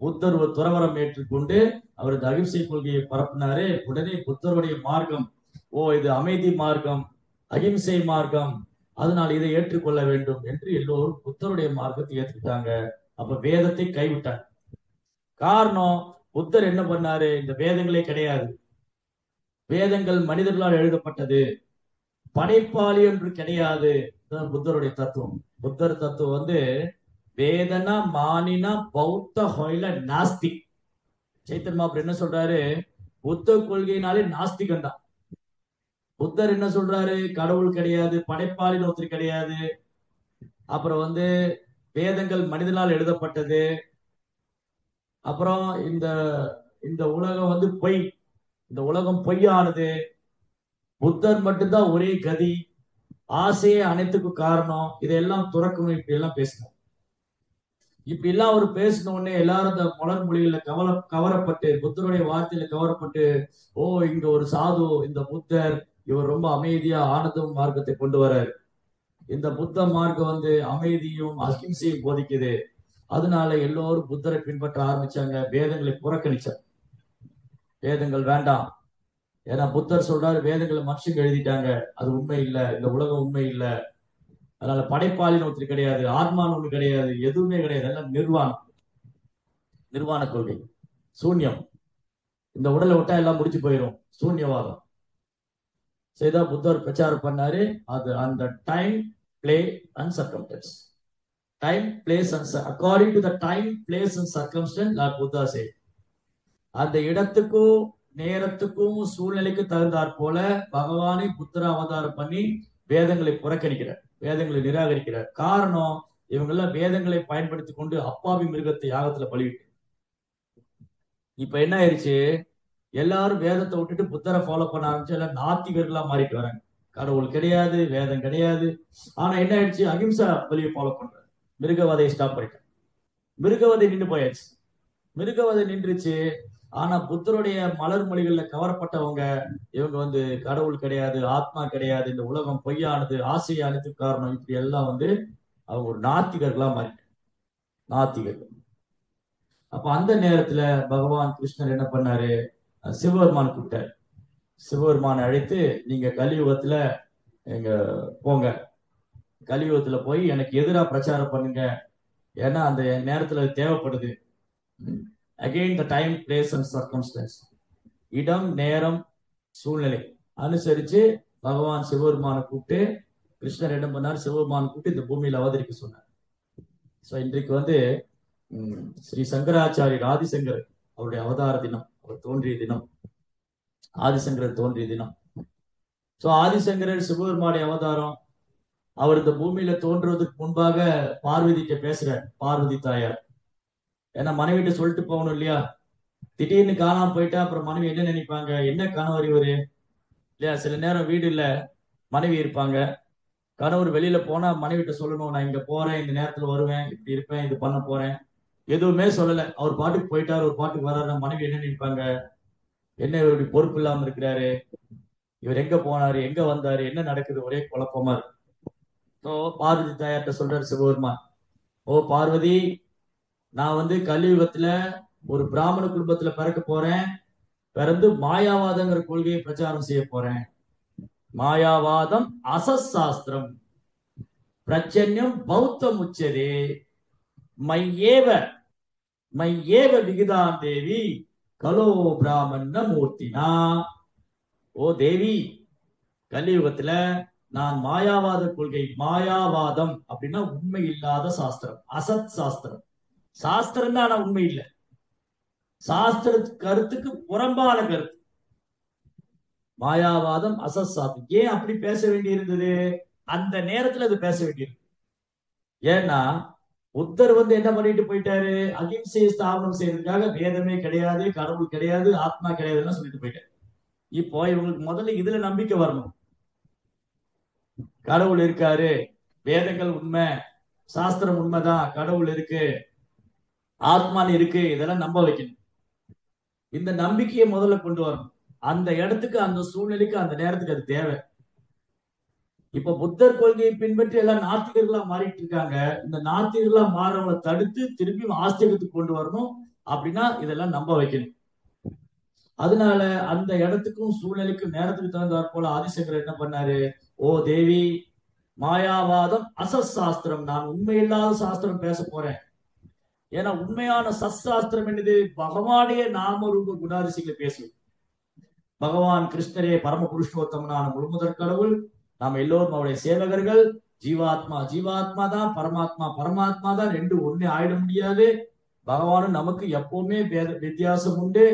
புத்தர் ஒரு துறவரம் ஏற்றுக்கொண்டு அவர் இந்த அகிம்சை கொள்கையை பரப்பினாரு. உடனே புத்தருடைய மார்க்கம், இது அமைதி மார்க்கம், அகிம்சை மார்க்கம், அதனால் இதை ஏற்றுக்கொள்ள வேண்டும் என்று எல்லோரும் புத்தருடைய மார்க்கத்தை ஏற்றுக்கிட்டாங்க. அப்ப வேதத்தை கைவிட்டாங்க. காரணம், புத்தர் என்ன பண்ணாரு, இந்த வேதங்களே கிடையாது, வேதங்கள் மனிதர்களால் எழுதப்பட்டது, படைப்பாளி என்று கிடையாது. புத்தருடைய தத்துவம். புத்தர் தத்துவம் வந்து வேதனா மானினா பௌத்த ஹொயில நாஸ்திக். சைத்தன்ய மகாபிரபு என்ன சொல்றாரு, புத்த கொள்கையினாலே நாஸ்திகம் தான். புத்தர் என்ன சொல்றாரு, கடவுள் கிடையாது, படைப்பாளின்னு ஒருத்தர் கிடையாது, அப்புறம் வந்து வேதங்கள் மனிதனால் எழுதப்பட்டது, அப்புறம் இந்த இந்த உலகம் வந்து பொய், இந்த உலகம் பொய்யானது, புத்தர் மட்டும்தான் ஒரே கதி, ஆசையே அனைத்துக்கும் காரணம், இதெல்லாம் துறக்கணும், இப்படி எல்லாம் பேசணும். இப்படி எல்லாம் அவர் பேசின உடனே எல்லாரும் இந்த மலர் மொழியில கவரப்பட்டு, புத்தருடைய வார்த்தையில கவரப்பட்டு, இங்க ஒரு சாது, இந்த புத்தர் இவர் ரொம்ப அமைதியா ஆனந்தம் மார்க்கத்தை கொண்டு வரார், இந்த புத்த மார்க்கம் வந்து அமைதியும் அகிம்சையும் போதிக்குது, அதனால எல்லோரும் புத்தரை பின்பற்ற ஆரம்பிச்சாங்க. வேதங்களை புறக்கணிச்சார், வேதங்கள் வேண்டாம். ஏன்னா புத்தர் சொல்றாரு, வேதங்களை மனுஷங்க எழுதிட்டாங்க, அது உண்மை இல்லை, இந்த உலகம் உண்மை இல்லை, அதனால படைப்பாளின்னு ஒருத்தர் கிடையாது, ஆத்மான்னு ஒண்ணு கிடையாது, எதுவுமே கிடையாது, எல்லாம் நிர்வாண கொள்கை, சூன்யம், இந்த உடலை விட்டா எல்லாம் முடிச்சு போயிடும், சூன்யவாதம் செய்தா புத்தர் பிரச்சாரம் பண்ணாரு. அது அந்த time play and circumstances, time place and according to the time place and circumstances Buddha say, அந்த இடத்துக்கும் நேரத்துக்கும் சூழ்நிலைக்கு தகுந்தாற் போல பகவானை புத்திர அவதாரம் பண்ணி வேதங்களை புறக்கணிக்கிறார், வேதங்களை நிராகரிக்கிறார். காரணம், இவங்க எல்லாம் வேதங்களை பயன்படுத்தி கொண்டு அப்பாவி மிருகத்தை யாகத்துல பலியிட்டு, இப்ப என்ன ஆயிடுச்சு, எல்லாரும் வேதத்தை விட்டுட்டு புத்தரை ஃபாலோ பண்ண ஆரம்பிச்சு எல்லாம் நாத்திகர்களா மாறிட்டு வராங்க. கடவுள் கிடையாது, வேதம் கிடையாது. ஆனா என்ன ஆயிடுச்சு, அகிம்சா வழியை ஃபாலோ பண்றாங்க, மிருகவதையை ஸ்டாப் பண்ணிட்டாங்க, மிருகவதை நின்று போயாச்சு, மிருகவதை நின்றுச்சு. ஆனா புத்தருடைய மலர் மொழிகள்ல கவரப்பட்டவங்க இவங்க வந்து கடவுள் கிடையாது, ஆத்மா கிடையாது, இந்த உலகம் பொய்யானது, ஆசையானது காரணம், இப்படி எல்லாம் வந்து அவங்க ஒரு நாத்திகர்களா மாறிட்டாங்க, நாத்திகர்கள். அப்ப அந்த நேரத்துல பகவான் கிருஷ்ணர் என்ன பண்ணாரு, சிவபெருமான் கூப்பிட்டாரு. சிவபெருமான் அழைத்து, நீங்க கலியுகத்துல எங்க போங்க, கலியுகத்துல போய் எனக்கு எதிராக பிரச்சாரம் பண்ணுங்க, ஏன்னா அந்த நேரத்துல தேவைப்படுது. Again the time place and circumstances, இடம் நேரம் சூழ்நிலை அனுசரிச்சு பகவான் சிவபெருமான கூப்பிட்டு, கிருஷ்ணர் என்ன பண்ணார், சிவபெருமான் கூப்பிட்டு இந்த பூமியில அவதரிக்க சொன்னார். ஸோ இன்றைக்கு வந்து ஸ்ரீ சங்கராச்சாரியர் ஆதிசங்கர் அவருடைய அவதார தினம், அவர் தோன்றிய தினம், ஆதிசங்கரர் தோன்றிய தினம். ஸோ ஆதிசங்கரர் சிவபெருமானுடைய அவதாரம். அவர் இந்த பூமியில தோன்றுவதற்கு முன்பாக பார்வதிட்ட பேசுறார், பார்வதி தாயார். ஏன்னா மனைவிட்ட சொல்லிட்டு போகணும் இல்லையா, திடீர்னு காணாம போயிட்டா அப்புறம் மனைவி என்ன நினைப்பாங்க? என்ன கணவர் இவரு இல்லையா? சில நேரம் வீடு இல்ல, மனைவி இருப்பாங்க. கணவர் வெளியில போனா மனைவிட்ட சொல்லணும், நான் இங்க போறேன், இந்த நேரத்துல வருவேன், இப்படி இருப்பேன், இது பண்ண போறேன். எதுவுமே சொல்லல, அவர் பாட்டுக்கு போயிட்டாரு, ஒரு பாட்டுக்கு வர்றாரு. மனைவி என்ன நினைப்பாங்க? என்ன இவர் இப்படி பொறுப்பு இல்லாம இருக்கிறாரு, இவர் எங்க போனாரு, எங்க வந்தாரு, என்ன நடக்குது, ஒரே குழப்பமா இருக்கு. ஸோ பார்வதி தாயார்கிட்ட சொல்றாரு சிவபெருமான், ஓ பார்வதி, நான் வந்து கலியுகத்துல ஒரு பிராமண குடும்பத்துல பிறக்க போறேன். பிறந்து மாயாவாதங்கிற கொள்கையை பிரச்சாரம் செய்ய போறேன். மாயாவாதம் அசசாஸ்திரம் பிரச்சன்யம் பௌத்தம் உச்சதே மையேவ மையேவ விகிதான் தேவி கலோ பிராமண மூர்த்தினா. ஓ தேவி, கலியுகத்துல நான் மாயாவாத கொள்கை, மாயாவாதம் அப்படின்னா உண்மை இல்லாத சாஸ்திரம், அசத் சாஸ்திரம். சாஸ்திரம் தான், ஆனா உண்மை இல்லை. சாஸ்திர கருத்துக்கு புறம்பான கருத்து மாயாவாதம், அசத் சாஸ்திரம். ஏன் அப்படி பேச வேண்டி இருந்தது? அந்த நேரத்துல அது பேச வேண்டியது. ஏன்னா புத்தர் வந்து என்ன பண்ணிட்டு போயிட்டாரு? அகிம்சையை ஸ்தாபனம் செய்யறதுக்காக வேதமே கிடையாது, கடவுள் கிடையாது, ஆத்மா கிடையாதுன்னு சொல்லிட்டு போயிட்டாரு. இப்போ இவங்களுக்கு முதல்ல இதுல நம்பிக்கை வரணும். கடவுள் இருக்காரு, வேதங்கள் உண்மை, சாஸ்திரம் உண்மைதான், கடவுள் இருக்கு, ஆத்மான் இருக்கு, இதெல்லாம் நம்ப வைக்கணும். இந்த நம்பிக்கையை முதல்ல கொண்டு வரணும். அந்த இடத்துக்கு, அந்த சூழ்நிலைக்கு, அந்த நேரத்துக்கு அது தேவை. இப்ப புத்தர் கொள்கையை பின்பற்றி எல்லாம் நாத்திகர்களா மாறிட்டு இருக்காங்க. இந்த நாத்திகர்களா மாறவங்களை தடுத்து திருப்பியும் ஆஸ்திகத்துக்கு கொண்டு வரணும். அப்படின்னா இதெல்லாம் நம்ப வைக்கணும். அதனால அந்த இடத்துக்கும் சூழ்நிலைக்கும் நேரத்துக்கு தகுந்தாற் போல ஆதிசங்கர் என்ன பண்ணாரு? ஓ தேவி, மாயாவாதம் அசஸ் சாஸ்திரம், நான் உண்மையில்லாத சாஸ்திரம் பேச போறேன். ஏன்னா உண்மையான சஸ்திரம் என்னது? பகவானே நாம ரூப குணாதிசயங்களை பேசுவது. பகவான் கிருஷ்ணரே பரம புருஷோத்தமனான முழுமுதற் கடவுள், நாம் எல்லோரும் அவருடைய சேவகர்கள். ஜீவாத்மா ஜீவாத்மா தான், பரமாத்மா பரமாத்மா தான், ரெண்டு ஒண்ணு ஆயிட முடியாது. பகவானும் நமக்கு எப்பவுமே வித்தியாசம் உண்டு.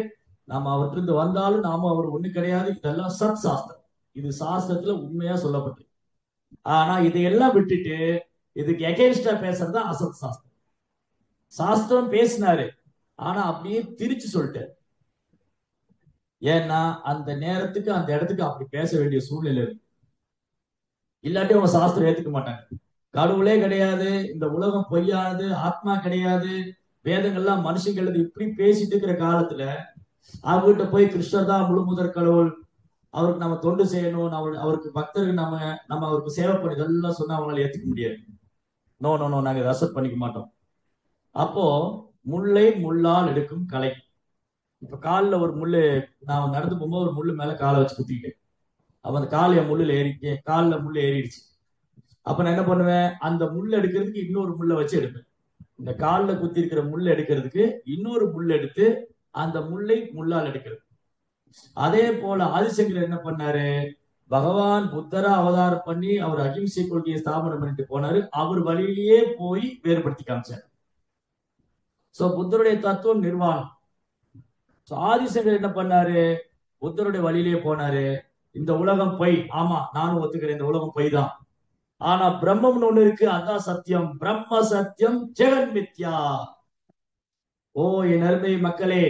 நாம அவற்றிலிருந்து வந்தாலும் நாம அவர் ஒண்ணு கிடையாது. இதெல்லாம் சத் சாஸ்திரம். இது சாஸ்திரத்துல உண்மையா சொல்லப்பட்டு. ஆனா இதையெல்லாம் விட்டுட்டு இதுக்கு எகென்ஸ்டா பேசுறது தான் அசத் சாஸ்திரம். சாஸ்திரம் பேசினாரு, ஆனா அப்படியே திரிச்சு சொல்லிட்டாரு. ஏன்னா அந்த நேரத்துக்கு அந்த இடத்துக்கு அப்படி பேச வேண்டிய சூழ்நிலை இருக்கு. இல்லாட்டி அவங்க சாஸ்திரம் ஏத்துக்க மாட்டாங்க. கடவுளே கிடையாது, இந்த உலகம் பொய்யானது, ஆத்மா கிடையாது, வேதங்கள்லாம் மனுஷங்களது, இப்படி பேசிட்டு இருக்கிற காலத்துல அவர்கிட்ட போய் கிருஷ்ணர் தான் முழு முதற் கடவுள், அவருக்கு நம்ம தொண்டு செய்யணும், அவருக்கு பக்தர்கள், நம்ம நம்ம அவருக்கு சேவை பண்ணி இதெல்லாம் சொன்னா அவங்களால ஏத்துக்க முடியாது. நோ நோ நோ, நாங்க அக்செப்ட் பண்ணிக்க மாட்டோம். அப்போ முல்லை முள்ளால் எடுக்கும் கலை. இப்ப காலில் ஒரு முள்ளு, நான் நடந்து போகும்போது ஒரு முள்ளு மேல காலை வச்சு குத்திக்கிட்டேன். அப்ப அந்த கால் என் முள்ளுல ஏறிட்டேன், காலில் முள்ளு ஏறிடுச்சு. அப்ப நான் என்ன பண்ணுவேன்? அந்த முள் எடுக்கிறதுக்கு இன்னொரு முள்ளை வச்சு எடுப்பேன். இந்த காலில் குத்தி இருக்கிற முள் எடுக்கிறதுக்கு இன்னொரு முள் எடுத்து அந்த முல்லை முள்ளால் எடுக்கிறது. அதே போல ஆதிசங்கர் என்ன பண்ணாரு? பகவான் புத்தரா அவதாரம் பண்ணி அவர் அகிம்சை கொள்கையை ஸ்தாபனம் பண்ணிட்டு போனாரு. அவர் வழியிலேயே போய் வேறுபடுத்தி காமிச்சார். சோ புத்தருடைய தத்துவம் நிர்வாணம். ஆதிசங்கர் என்ன பண்ணாரு? புத்தருடைய வழியிலேயே போனாரு. இந்த உலகம் பொய், ஆமா நானும் ஒத்துக்கிறேன், இந்த உலகம் பொய் தான். ஆனா பிரம்மம்னு ஒண்ணு இருக்கு, அதான் சத்தியம். பிரம்ம சத்தியம் ஜெகன் மித்யா. ஓ என் அருமை மக்களே,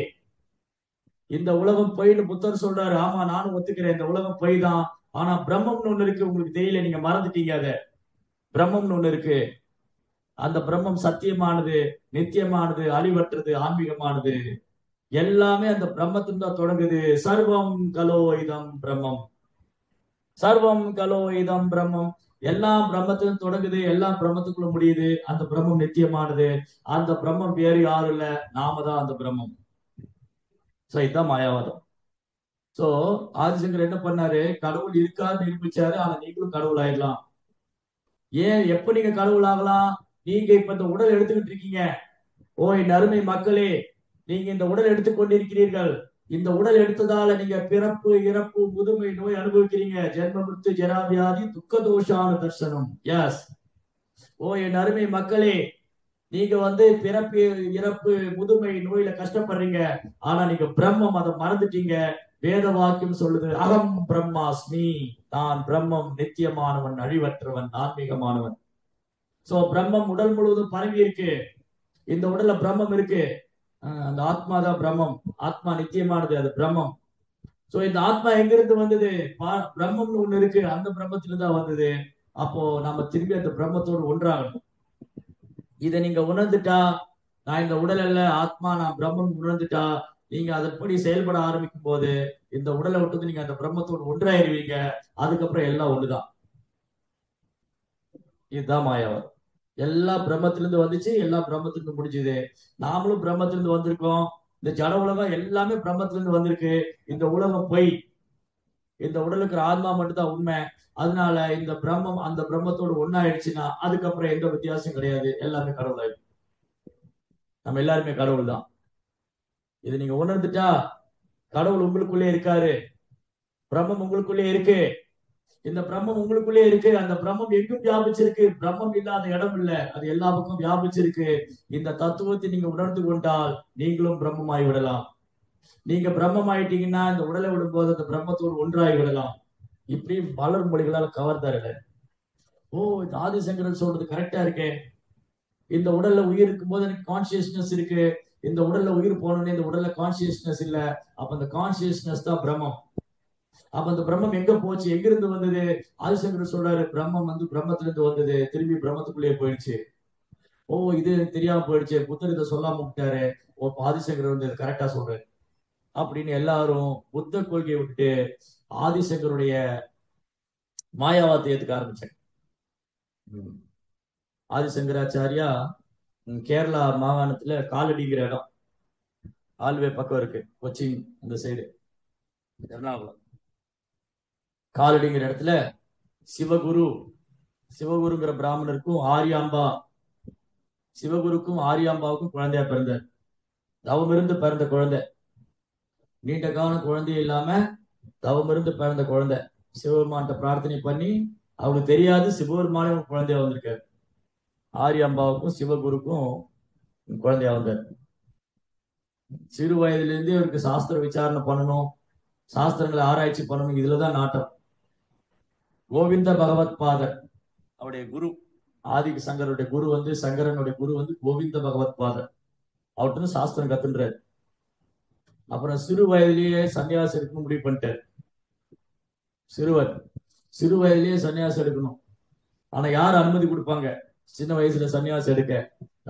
இந்த உலகம் பொய்ன்னு புத்தர் சொல்றாரு. ஆமா நானும் ஒத்துக்கிறேன், இந்த உலகம் பொய் தான். ஆனா பிரம்மம்னு ஒண்ணு இருக்கு, உங்களுக்கு தெரியல, நீங்க மறந்துட்டீங்க. அத பிரம்மம்னு ஒண்ணு இருக்கு. அந்த பிரம்மம் சத்தியமானது, நித்தியமானது, அழிவற்றது, ஆன்மீகமானது. எல்லாமே அந்த பிரம்மத்தின் தான் தொடங்குது. சர்வம் கலோ இதம் பிரம்மம், சர்வம் கலோ இதம் பிரம்மம். எல்லாம் பிரம்மத்திலும் தொடங்குது, எல்லாம் பிரம்மத்துக்குள்ள முடியுது. அந்த பிரம்மம் நித்தியமானது. அந்த பிரம்மம் வேறு யாரும் இல்ல, நாம தான் அந்த பிரம்மம். சோ இதுதான் மாயாவாதம். சோ ஆதிசங்கர் என்ன பண்ணாரு? கடவுள் இருக்காருன்னு நிரூபிச்சாரு. ஆனா நீங்களும் கடவுள் ஆயிடலாம். ஏன், எப்ப நீங்க கடவுள் ஆகலாம்? நீங்க இப்ப இந்த உடல் எடுத்துக்கிட்டு இருக்கீங்க. ஓ என் அருமை மக்களே, நீங்க இந்த உடல் எடுத்துக்கொண்டிருக்கிறீர்கள். இந்த உடல் எடுத்ததால நீங்க பிறப்பு, இறப்பு, முதுமை, நோய் அனுபவிக்கிறீங்க. ஜென்ம மிருத்து ஜராவியாதி துக்க தோஷான தர்சனம். எஸ். ஓ என் அருமை மக்களே, நீங்க வந்து பிறப்பு, இறப்பு, முதுமை, நோயில கஷ்டப்படுறீங்க. ஆனா நீங்க பிரம்மம், அதை மறந்துட்டீங்க. வேத வாக்கியம் சொல்லுது, அகம் பிரம்மாஸ்மி, நான் பிரம்மம், நித்தியமானவன், அழிவற்றவன், ஆன்மீகமானவன். சோ பிரம்மம் உடல் முழுவதும் பரவி இருக்கு. இந்த உடல்ல பிரம்மம் இருக்கு. அந்த ஆத்மா தான் பிரம்மம். ஆத்மா நித்தியமானது, அது பிரம்மம். சோ இந்த ஆத்மா எங்கிருந்து வந்தது? பிரம்மம்னு ஒண்ணு இருக்கு, அந்த பிரம்மத்திலிருந்து தான் வந்தது. அப்போ நம்ம திரும்பி அந்த பிரம்மத்தோடு ஒன்றாகணும். இதை நீங்க உணர்ந்துட்டா, நான் இந்த உடல் அல்ல, ஆத்மா, நான் பிரம்மம் உணர்ந்துட்டா, நீங்க அதன்படி செயல்பட ஆரம்பிக்கும் போது இந்த உடலை விட்டு நீங்க அந்த பிரம்மத்தோடு ஒன்றாயிருவீங்க. அதுக்கப்புறம் எல்லாம் ஒண்ணுதான். இதுதான் மாயாவரம். எல்லா பிரம்மத்திலிருந்து வந்துச்சு, எல்லா பிரம்மத்திலிருந்து முடிஞ்சது. நாமளும் பிரம்மத்திலிருந்து வந்திருக்கோம். இந்த ஜட உலகம் எல்லாமே பிரம்மத்திலிருந்து வந்திருக்கு. இந்த உலகம் பொய். இந்த உடலுக்கு ஆத்மா மட்டும் தான் உண்மை. அதனால இந்த பிரம்மம் அந்த பிரம்மத்தோடு ஒன்னாயிடுச்சுன்னா அதுக்கப்புறம் எந்த வித்தியாசம் கிடையாது, எல்லாமே கடவுள் ஆயிடும். நம்ம எல்லாருமே கடவுள் தான். இது நீங்க உணர்ந்துட்டா, கடவுள் உங்களுக்குள்ளே இருக்காரு, பிரம்மம் உங்களுக்குள்ளே இருக்கு. இந்த பிரம்மம் உங்களுக்குள்ளே இருக்கு. அந்த பிரம்மம் எங்கும் வியாபிச்சிருக்கு. பிரம்மம் இல்லாத இடம் இல்ல, அது எல்லா பக்கம் வியாபிச்சிருக்கு. இந்த தத்துவத்தை நீங்க உணர்ந்து கொண்டால் நீங்களும் பிரம்மமாய் விடலாம். நீங்க பிரம்மம் ஆயிட்டீங்கன்னா இந்த உடலை விடும்போது அந்த பிரம்மத்தோடு ஒன்றாகி விடலாம். இப்படி பலர் மொழிகளால் கவர்ந்தாரு. ஓ, இந்த ஆதிசங்கரன் சொல்றது கரெக்டா இருக்கே. இந்த உடல்ல உயிர் இருக்கும் போது எனக்கு கான்சியஸ்னஸ் இருக்கு. இந்த உடல்ல உயிர் போனோடனே இந்த உடல்ல கான்சியஸ்னஸ் இல்ல. அப்ப அந்த கான்சியஸ்னஸ் தான் பிரம்மம். அப்ப அந்த பிரம்மம் எங்க போச்சு, எங்கிருந்து வந்தது? ஆதிசங்கரர் சொல்றாரு, பிரம்மம் வந்து பிரம்மத்திலிருந்து வந்தது, திரும்பி பிரம்மத்துக்குள்ளேயே போயிடுச்சு. ஓ, இது எனக்கு தெரியாம போயிடுச்சு, புத்தர் இதை சொல்லாம விட்டாரு. ஓ, ஆதிசங்கரர் வந்து கரெக்டா சொல்றாரு அப்படின்னு எல்லாரும் புத்த கொள்கையை விட்டுட்டு ஆதிசங்கருடைய மாயாவாதத்தை ஏத்துக்க ஆரம்பிச்சாங்க. ஆதிசங்கராச்சாரியா கேரளா மாகாணத்துல காலடிங்கிற இடம், ஆல்வே பக்கம் இருக்கு, கொச்சின் அந்த சைடு, எர்ணாகுளம். காலடிங்கிற இடத்துல சிவகுரு, சிவகுருங்கிற பிராமணருக்கும் ஆரியாம்பா, சிவகுருக்கும் ஆரியாம்பாவுக்கும் குழந்தையா பிறந்தார். தவமிருந்து பிறந்த குழந்தை, நீண்ட காலம் குழந்தைய இல்லாம தவமிருந்து பிறந்த குழந்தை. சிவபெருமான்கிட்ட பிரார்த்தனை பண்ணி, அவருக்கு தெரியாது சிவபெருமானே குழந்தையா வந்திருக்காரு. ஆரியாம்பாவுக்கும் சிவகுருக்கும் குழந்தையா வந்தார். சிறு வயதிலிருந்தே அவருக்கு சாஸ்திர விசாரணை பண்ணணும், சாஸ்திரங்களை ஆராய்ச்சி பண்ணணும், இதுலதான் நாட்டம். கோவிந்த பகவத் பாதர் அவருடைய குரு. ஆதி சங்கருடைய குரு வந்து, சங்கரனுடைய குரு வந்து கோவிந்த பகவத் பாதர். அவர்கிட்ட சாஸ்திரம் கத்துன்றாரு. அப்புறம் சிறு வயதிலேயே சன்னியாசம் எடுக்கணும் முடிவு பண்ணிட்டார். சிறுவர் சிறு வயதிலேயே சன்னியாசம் எடுக்கணும். ஆனா யார் அனுமதி கொடுப்பாங்க? சின்ன வயசுல சன்னியாசம் எடுக்க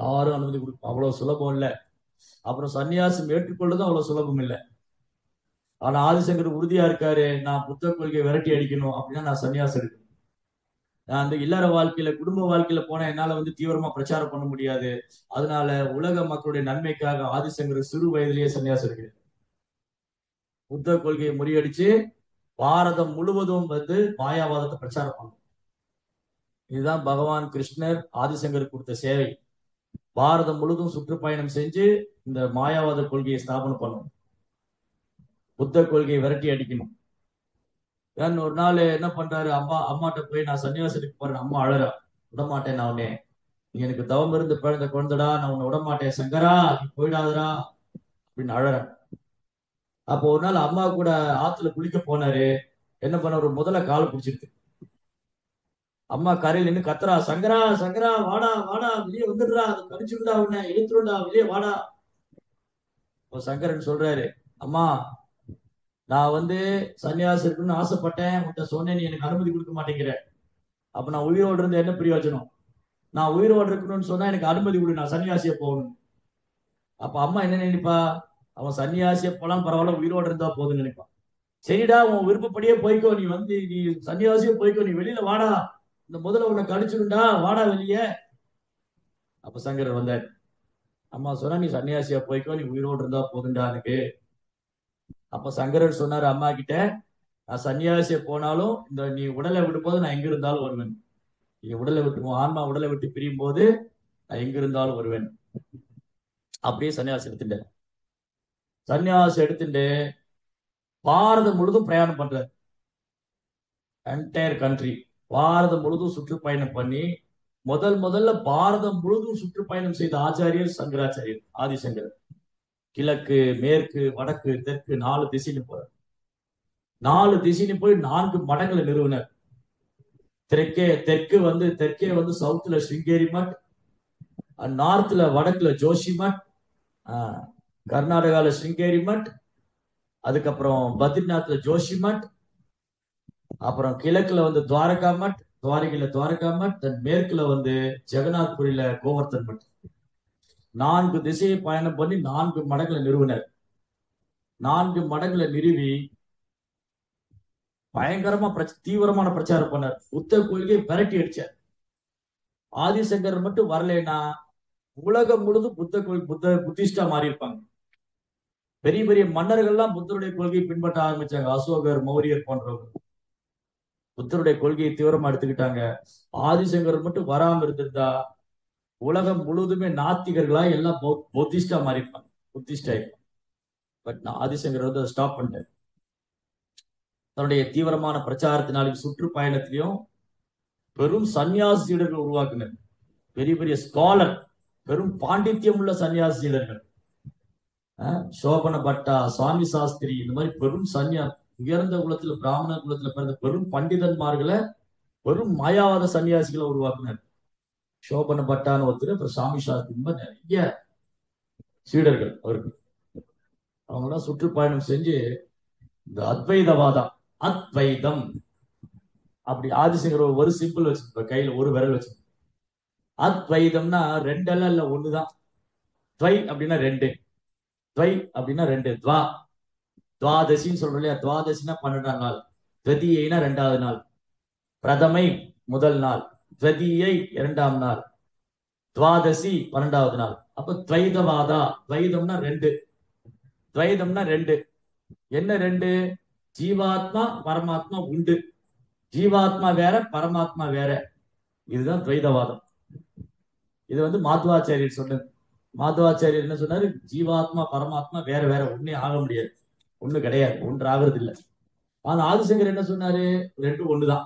யாரும் அனுமதி கொடுப்போம், அவ்வளவு சுலபம் இல்லை. அப்புறம் சன்னியாசம் ஏற்றுக்கொள்றதும் அவ்வளவு சுலபம் இல்லை. ஆனா ஆதிசங்கர் உறுதியா இருக்காரு, நான் புத்த கொள்கையை விரட்டி அடிக்கணும் அப்படின்னா நான் சன்னியாசம் எடுக்கணும். நான் அந்த இல்லற வாழ்க்கையில, குடும்ப வாழ்க்கையில போனா என்னால வந்து தீவிரமா பிரச்சாரம் பண்ண முடியாது. அதனால உலக மக்களுடைய நன்மைக்காக ஆதிசங்கர் சிறு வயதிலேயே சன்னியாசம் எடுக்கிறார். புத்த கொள்கையை முறியடிச்சு பாரதம் முழுவதும் வந்து மாயாவாதத்தை பிரச்சாரம் பண்ணும். இதுதான் பகவான் கிருஷ்ணர் ஆதிசங்கர் கொடுத்த சேவை. பாரதம் முழுவதும் சுற்றுப்பயணம் செஞ்சு இந்த மாயாவாத கொள்கையை ஸ்தாபனம் பண்ணணும், புத்த கொள்கையை விரட்டி அடிக்கணும். ஏன் ஒரு நாள் என்ன பண்றாரு, அம்மாட்ட போய் நான் சன்னியாசத்துக்கு போறேன். அம்மா அழறா, விடமாட்டேன் நான் உன்னே, நீ எனக்கு தவம் இருந்து பிறந்த குழந்தைடா, நான் உன்னை விடமாட்டேன் சங்கரா, நீ போயிடாதடா அப்படின்னு அழறேன். அப்போ ஒரு நாள் அம்மா கூட ஆத்துல குளிக்க போனாரு. என்ன பண்ண, ஒரு முதல காலை பிடிச்சிருக்கு. அம்மா கரையில் நின்று கத்துறா, சங்கரா சங்கரா, வாடா வாடா, வெளியே வந்துடுறா, அது கடிச்சுடா, உன்னை இழுத்துருடா, வெளியே வாடா. இப்போ சங்கரன் சொல்றாரு, அம்மா நான் வந்து சன்னியாசி இருக்குன்னு ஆசைப்பட்டேன், உன்கிட்ட சொன்னேன், நீ எனக்கு அனுமதி கொடுக்க மாட்டேங்கிற. அப்ப நான் உயிரோடு இருந்து என்ன பிரயோஜனம்? நான் உயிரோடு இருக்கணும்னு சொன்னா எனக்கு அனுமதி கொடு, நான் சன்னியாசிய போகணும். அப்ப அம்மா என்ன நினைப்பா, அவன் சன்னியாசிய போலாம் பரவாயில்ல, உயிரோடு இருந்தா போதுன்னு நினைப்பான். சரிடா, உன் விருப்பப்படியே போய்க்கோ, நீ வந்து நீ சன்னியாசியே போய்க்கோ, நீ வெளியில வாடா, இந்த முதல்ல உன்னை கடிச்சிடுண்டா, வாடா வெளியே. அப்ப சங்கரர் வந்தார். அம்மா சொன்னா, நீ சன்னியாசியா போய்க்கோ, நீ உயிரோடு இருந்தா போதுண்டா எனக்கு. அப்ப சங்கரர் சொன்னாரு அம்மா கிட்ட, நான் சன்னியாசிய போனாலும் இந்த நீ உடலை விடும்போது நான் எங்க இருந்தாலும் வருவேன். நீ உடலை விட்டு, உன் ஆன்மா உடலை விட்டு பிரியும் போது நான் எங்க இருந்தாலும் வருவேன். அப்படியே சன்னியாசி எடுத்துட்டேன். சன்னியாசி எடுத்துட்டு பாரதம் முழுதும் பிரயாணம் பண்றாரு. என்டையர் கண்ட்ரி, பாரதம் முழுதும் சுற்றுப்பயணம் பண்ணி, முதல்ல பாரதம் முழுதும் சுற்றுப்பயணம் செய்த ஆச்சாரியர் சங்கராச்சாரியர், ஆதிசங்கரர். கிழக்கு, மேற்கு, வடக்கு, தெற்கு 4 திசைன்னு போறார். 4 திசைன்னு போய் 4 மடங்களை நிறுவனர். தெற்கே வந்து சவுத்துல ஸ்ருங்கேரி மட், நார்த்ல வடக்குல ஜோஷி மட், கர்நாடகால ஸ்ருங்கேரி மட், அதுக்கப்புறம் பத்ரிநாத்ல ஜோஷி மட், அப்புறம் கிழக்குல வந்து துவாரகா மட், துவாரகையில துவாரகா மட், தென் மேற்குல வந்து ஜெகநாத்புரியில கோவர்தன் மட். 4 திசையை பயணம் பண்ணி 4 மடங்களை நிறுவினர். 4 மடங்களை நிறுவி பயங்கரமா தீவிரமான பிரச்சாரம் பண்ணார். புத்த கொள்கையை விரட்டி அடிச்சார். ஆதிசங்கர் மட்டும் வரலைன்னா உலகம் முழுதும் புத்திஸ்டா மாறி இருப்பாங்க. பெரிய பெரிய மன்னர்கள்லாம் புத்தருடைய கொள்கையை பின்பற்ற ஆரம்பிச்சாங்க. அசோகர், மௌரியர் போன்றவர்கள் புத்தருடைய கொள்கையை தீவிரமா எடுத்துக்கிட்டாங்க. ஆதிசங்கர் மட்டும் வராம இருந்திருந்தா உலகம் முழுவதுமே நாத்திகர்களா எல்லாம் புத்திஸ்டா மாறி இருப்பாங்க, புத்திஸ்டா. பட் நான் ஆதிசங்கர் வந்து அதை ஸ்டாப் பண்ணிட்டேன். தன்னுடைய தீவிரமான பிரச்சாரத்தினாலும் சுற்றுப்பயணத்திலையும் பெரும் சன்னியாசியர்கள் உருவாக்குனர். பெரிய பெரிய ஸ்காலர், பெரும் பாண்டித்யம் உள்ள சன்னியாசியர்கள், சோபன பட்டா, சுவாமி சாஸ்திரி, இந்த மாதிரி பெரும் உயர்ந்த குலத்துல, பிராமண குலத்துல பிறந்த பெரும் பண்டிதன்மார்களை, பெரும் மாயாவாத சன்னியாசிகளை உருவாக்குனர். சோபன பட்டான்னு ஒருத்தர், அப்புறம் சாமி சாஸ்திரி, இந்த மாதிரி நிறைய சீடர்கள் அவருக்கு. அவங்களாம் சுற்றுப்பயணம் செஞ்சு இந்த அத்வைதவாதம், அத்வைதம் அப்படி ஆதிசங்கர் ஒரு சிம்பிள் வச்சிருப்பார், கையில ஒரு விரல் வச்சு. அத்வைதம்னா ரெண்டெல்லாம் இல்ல, ஒண்ணுதான். துவை அப்படின்னா ரெண்டு, துவை அப்படின்னா ரெண்டு, துவா துவாதசின்னு சொல்றோம் இல்லையா? துவாதசினா 12ஆம் நாள், துவதியைனா 2வது நாள், பிரதமை முதல் நாள், துவதியை 2ஆம் நாள், துவாதசி 12வது நாள். அப்ப துவைதவாதா, துவைதம்னா ரெண்டு, துவைதம்னா ரெண்டு. என்ன ரெண்டு? ஜீவாத்மா பரமாத்மா உண்டு, ஜீவாத்மா வேற பரமாத்மா வேற. இதுதான் துவைதவாதம். இது வந்து மாத்வாச்சாரியர் சொன்னது. மாதவாச்சாரியர் என்ன சொன்னாரு? ஜீவாத்மா பரமாத்மா வேற வேற, ஒன்னே ஆக முடியாது, ஒண்ணு கிடையாது, ஒன்று ஆகிறது இல்லை. ஆனா ஆதிசங்கர் என்ன சொன்னாரு? ரெண்டு ஒண்ணுதான்.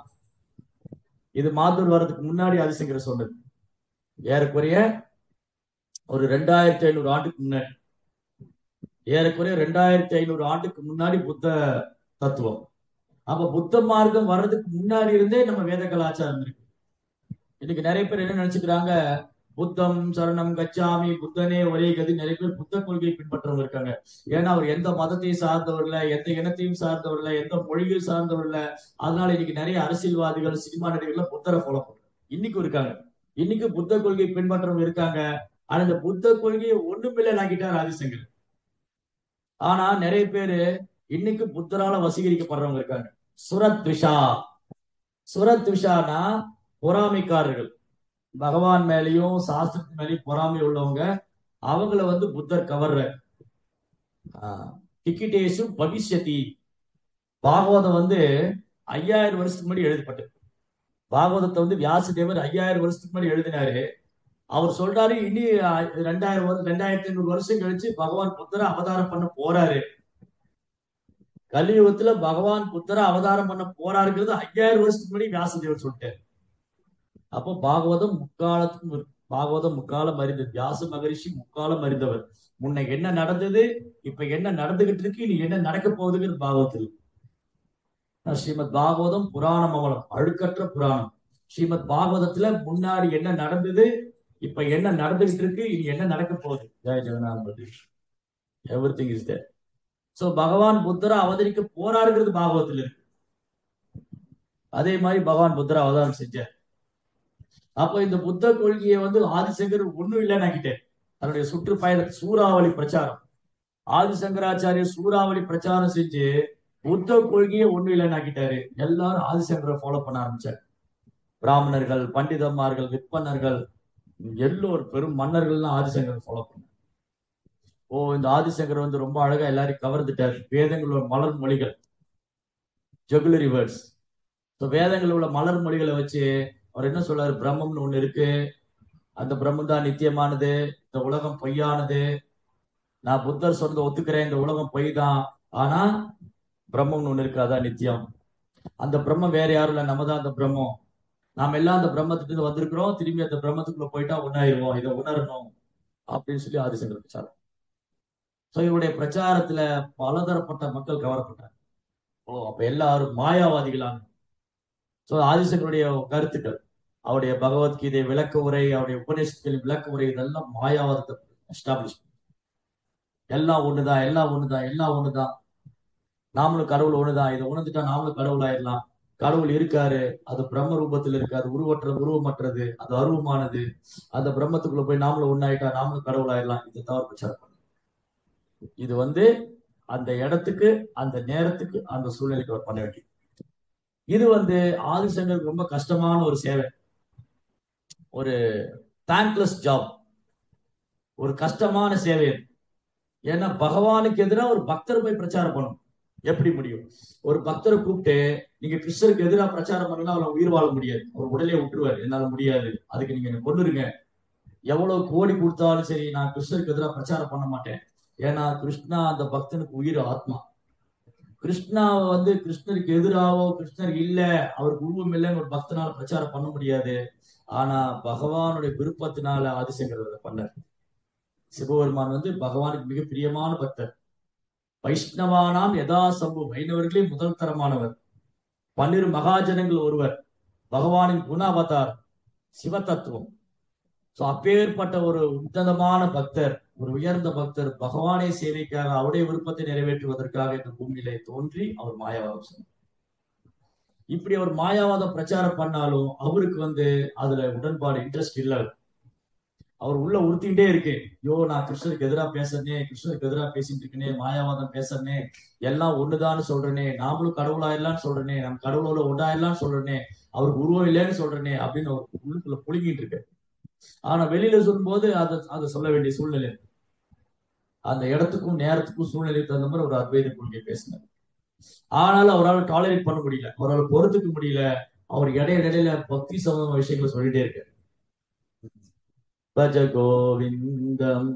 இது மாதூர் வர்றதுக்கு முன்னாடி ஆதிசங்கர் சொன்னது. ஏறக்குறைய ஒரு 2500 ஆண்டுக்கு முன்னாடி, ஏறக்குறைய 2500 ஆண்டுக்கு முன்னாடி புத்த தத்துவம். அப்ப புத்த மார்க்கம் வர்றதுக்கு முன்னாடி இருந்தே நம்ம வேத கலாச்சாரம் இருக்கு. இன்னைக்கு நிறைய பேர் என்ன நினைச்சுக்கிறாங்க? புத்தம் சரணம் கச்சாமி, புத்தனே ஒரே கதி. நிறைய பேர் புத்த கொள்கையை பின்பற்றவங்க இருக்காங்க. ஏன்னா அவர் எந்த மதத்தையும் சார்ந்தவர்ல, எந்த இனத்தையும் சார்ந்தவர்ல, எந்த மொழியும் சார்ந்தவர்ல. அதனால இன்னைக்கு நிறைய அரசியல்வாதிகள், சினிமா நடிகர்கள் புத்தரை ஃபாலோ பண்றாங்க. இன்னைக்கும் இருக்காங்க, இன்னைக்கு புத்த கொள்கையை பின்பற்றவங்க இருக்காங்க. ஆனா இந்த புத்த கொள்கையை ஒண்ணுமில்லை ஆக்கிட்டார் ஆதிசங்கர். ஆனா நிறைய பேரு இன்னைக்கு புத்தரால வசீகரிக்கப்படுறவங்க இருக்காங்க. சுரத்விஷா, சுரத்விஷானா பொறாமைக்காரர்கள், பகவான் மேலையும் சாஸ்திரத்து மேலையும் பொறாமை உள்ளவங்க. அவங்கள வந்து புத்தர் கவர்ற. டிக்கிட்டேஷு பவிஷ்யதி. பாகவதம் வந்து 5000 வருஷத்துக்கு முன்னாடி எழுதப்பட்டது. பாகவதத்தை வந்து வியாசதேவர் 5000 வருஷத்துக்கு முன்னாடி எழுதினாரு. அவர் சொல்றாரு இனி 2500 வருஷம் கழிச்சு பகவான் புத்தரை அவதாரம் பண்ண போறாரு. கலியுகத்துல பகவான் புத்தரை அவதாரம் பண்ண போறாருங்கிறது 5000 வருஷத்துக்கு முன்னாடி வியாசதேவர் சொல்லிட்டாரு. அப்போ பாகவதம் முக்காலத்துக்கும் இருக்கு. பாகவதம் முக்காலம் அறிந்தது. வியாச மகரிஷி முக்காலம் அறிந்தவர். முன்ன என்ன நடந்தது, இப்ப என்ன நடந்துகிட்டு இருக்கு, இனி என்ன நடக்க போகுதுங்கிறது பாகவத்தில். ஸ்ரீமத் பாகவதம் புராணம் அமலம், அழுக்கற்ற புராணம். ஸ்ரீமத் பாகவதத்துல முன்னாடி என்ன நடந்தது, இப்ப என்ன நடந்துகிட்டு இருக்கு, இனி என்ன நடக்க போகுது. Jai Jagannath, everything is there. So பகவான் புத்தரா அவதரிக்க போறாருங்கிறது பாகவத்தில் இருக்கு. அதே மாதிரி பகவான் புத்தரா அவதாரம் செஞ்சார். அப்ப இந்த புத்த கொள்கையை வந்து ஆதிசங்கர் ஒண்ணும் இல்லைன்னு ஆக்கிட்டேன். தன்னுடைய சுற்றுப்பயண சூறாவளி பிரச்சாரம், ஆதிசங்கராச்சாரியர் சூறாவளி பிரச்சாரம் செஞ்சு புத்த கொள்கையை ஒண்ணும் இல்லைன்னு ஆக்கிட்டாரு. எல்லாரும் ஆதிசங்கரை ஃபாலோ பண்ண ஆரம்பிச்சார். பிராமணர்கள், பண்டிதன்மார்கள், விற்பனர்கள், எல்லோரும் பெரும் மன்னர்கள்லாம் ஆதிசங்கரை ஃபாலோ பண்ணார். இந்த ஆதிசங்கர் வந்து ரொம்ப அழகா எல்லாரையும் கவர்ந்துட்டார். வேதங்களோட மலர் மொழிகள், ஜுகுலரி வேர்ட்ஸ். வேதங்கள் உள்ள மலர் மொழிகளை வச்சு அவர் என்ன சொல்றாரு? பிரம்மம்னு ஒண்ணு இருக்கு, அந்த பிரம்மம் தான் நித்தியமானது, இந்த உலகம் பொய்யானது. நான் புத்தர் சொன்னதை ஒத்துக்கிறேன், இந்த உலகம் பொய் தான், ஆனா பிரம்மம்னு ஒண்ணு இருக்கு, அதான் நித்தியம். அந்த பிரம்மம் வேற யாரும் இல்ல, நம்ம தான் அந்த பிரம்மம். நாம எல்லாம் அந்த பிரம்மத்துக்கு இருந்து வந்திருக்கிறோம், திரும்பி அந்த பிரம்மத்துக்குள்ள போயிட்டா ஒன்னாயிருவோம், இதை உணரணும் அப்படின்னு சொல்லி ஆதிசங்கர் பிரச்சாரம். இவருடைய பிரச்சாரத்துல பலதரப்பட்ட மக்கள் கவரப்பட்டார். அப்ப எல்லாரும் மாயாவாதிகளான. ஆதிசங்கருடைய கருத்துக்கள், அவருடைய பகவத்கீதை விளக்க உரை, அவருடைய உபநிஷத்துகளின் விளக்க உரை, இதெல்லாம் மாயாவாதத்தை எஸ்டாப்ளிஷ். எல்லாம் ஒண்ணுதான், எல்லாம் ஒண்ணுதான், எல்லாம் ஒண்ணுதான், நாமளும் கடவுள் ஒண்ணுதான், இதை உணர்ந்துட்டா நாமளும் கடவுள் ஆயிடலாம். கடவுள் இருக்காரு, அது பிரம்ம ரூபத்தில் இருக்கு, அது உருவமற்றது, அது அருவமானது. அந்த பிரம்மத்துக்குள்ள போய் நாமளும் ஒண்ணாயிட்டா நாமளும் கடவுள் ஆயிடலாம். இது தவறு பிரச்சாரம் பண்ணு. இது அந்த இடத்துக்கு, அந்த நேரத்துக்கு, அந்த சூழ்நிலைக்கு அவர் பண்ண வேண்டியது. இது ஆதிசங்கருக்கு ரொம்ப கஷ்டமான ஒரு சேவை, ஒரு தேங்க்லெஸ் ஜாப், ஒரு கஷ்டமான சேவை. ஏன்னா பகவானுக்கு எதிராக ஒரு பக்தர் போய் பிரச்சாரம் பண்ணணும், எப்படி முடியும்? ஒரு பக்தரை கூப்பிட்டு நீங்க கிருஷ்ணருக்கு எதிராக பிரச்சாரம் பண்ணலாம், அவரை உயிர் வாழ முடியாது, அவர் உடலே விட்டுருவாரு, என்னால முடியாது, அதுக்கு நீங்க என்ன கொன்னுருங்க, எவ்வளவு கோடி கொடுத்தாலும் சரி நான் கிருஷ்ணருக்கு எதிராக பிரச்சாரம் பண்ண மாட்டேன். ஏன்னா கிருஷ்ணா அந்த பக்தனுக்கு உயிர், ஆத்மா. கிருஷ்ணா கிருஷ்ணருக்கு எதிராவோ, கிருஷ்ணர் இல்ல, அவருக்கு உருவம் இல்லைன்னு ஒரு பக்தனால பிரச்சாரம் பண்ண முடியாது. ஆனா பகவானுடைய விருப்பத்தினால ஆதிசங்கர் பண்ணார். சிவபெருமான் பகவானுக்கு மிக பிரியமான பக்தர். வைஷ்ணவானாம் யதா சம்பு, வைணவர்களே முதல் தரமானவர், 12 மகாஜனங்கள் ஒருவர், பகவானின் குண அவதார், சிவ தத்துவம். அப்பேற்பட்ட ஒரு உன்னதமான பக்தர், ஒரு உயர்ந்த பக்தர், பகவானை சேவைக்காக, அவருடைய விருப்பத்தை நிறைவேற்றுவதற்காக இந்த பூமியிலே தோன்றி அவர் மாயாவாதம் சொன்னார். இப்படி அவர் மாயாவாதம் பிரச்சாரம் பண்ணாலும் அவருக்கு அதுல உடன்பாடு, இன்ட்ரெஸ்ட் இல்லை. அவர் உள்ள உறுத்திக்கிட்டே இருக்கு, ஐயோ நான் கிருஷ்ணருக்கு எதிராக பேசுறனே, கிருஷ்ணருக்கு எதிராக பேசிட்டு இருக்கனே, மாயாவாதம் பேசுறனே, எல்லாம் ஒண்ணுதான்னு சொல்றனே, நாமளும் கடவுளாயிடலாம்னு சொல்றனே, நம்ம கடவுளோட ஒன்றாயிடலாம்னு சொல்றனே, அவருக்கு உருவம் இல்லைன்னு சொல்றனே அப்படின்னு உள்ளுக்குள்ள புழுங்கிட்டு இருக்கு. ஆனா வெளியில சொல்லும்போது அதை சொல்ல வேண்டிய சூழ்நிலை. அந்த இடத்துக்கும் நேரத்துக்கும் சூழ்நிலைக்கு தகுந்த மாதிரி ஒரு அத்வைத கொள்கை பேசினார். ஆனாலும் அவரால் டாலரேட் பண்ண முடியல, அவரால் பொறுத்துக்க முடியல. அவர் இடையில பக்தி சம்பந்தமான விஷயங்களை சொல்லிட்டே இருக்காரு. பஜ கோவிந்தம்,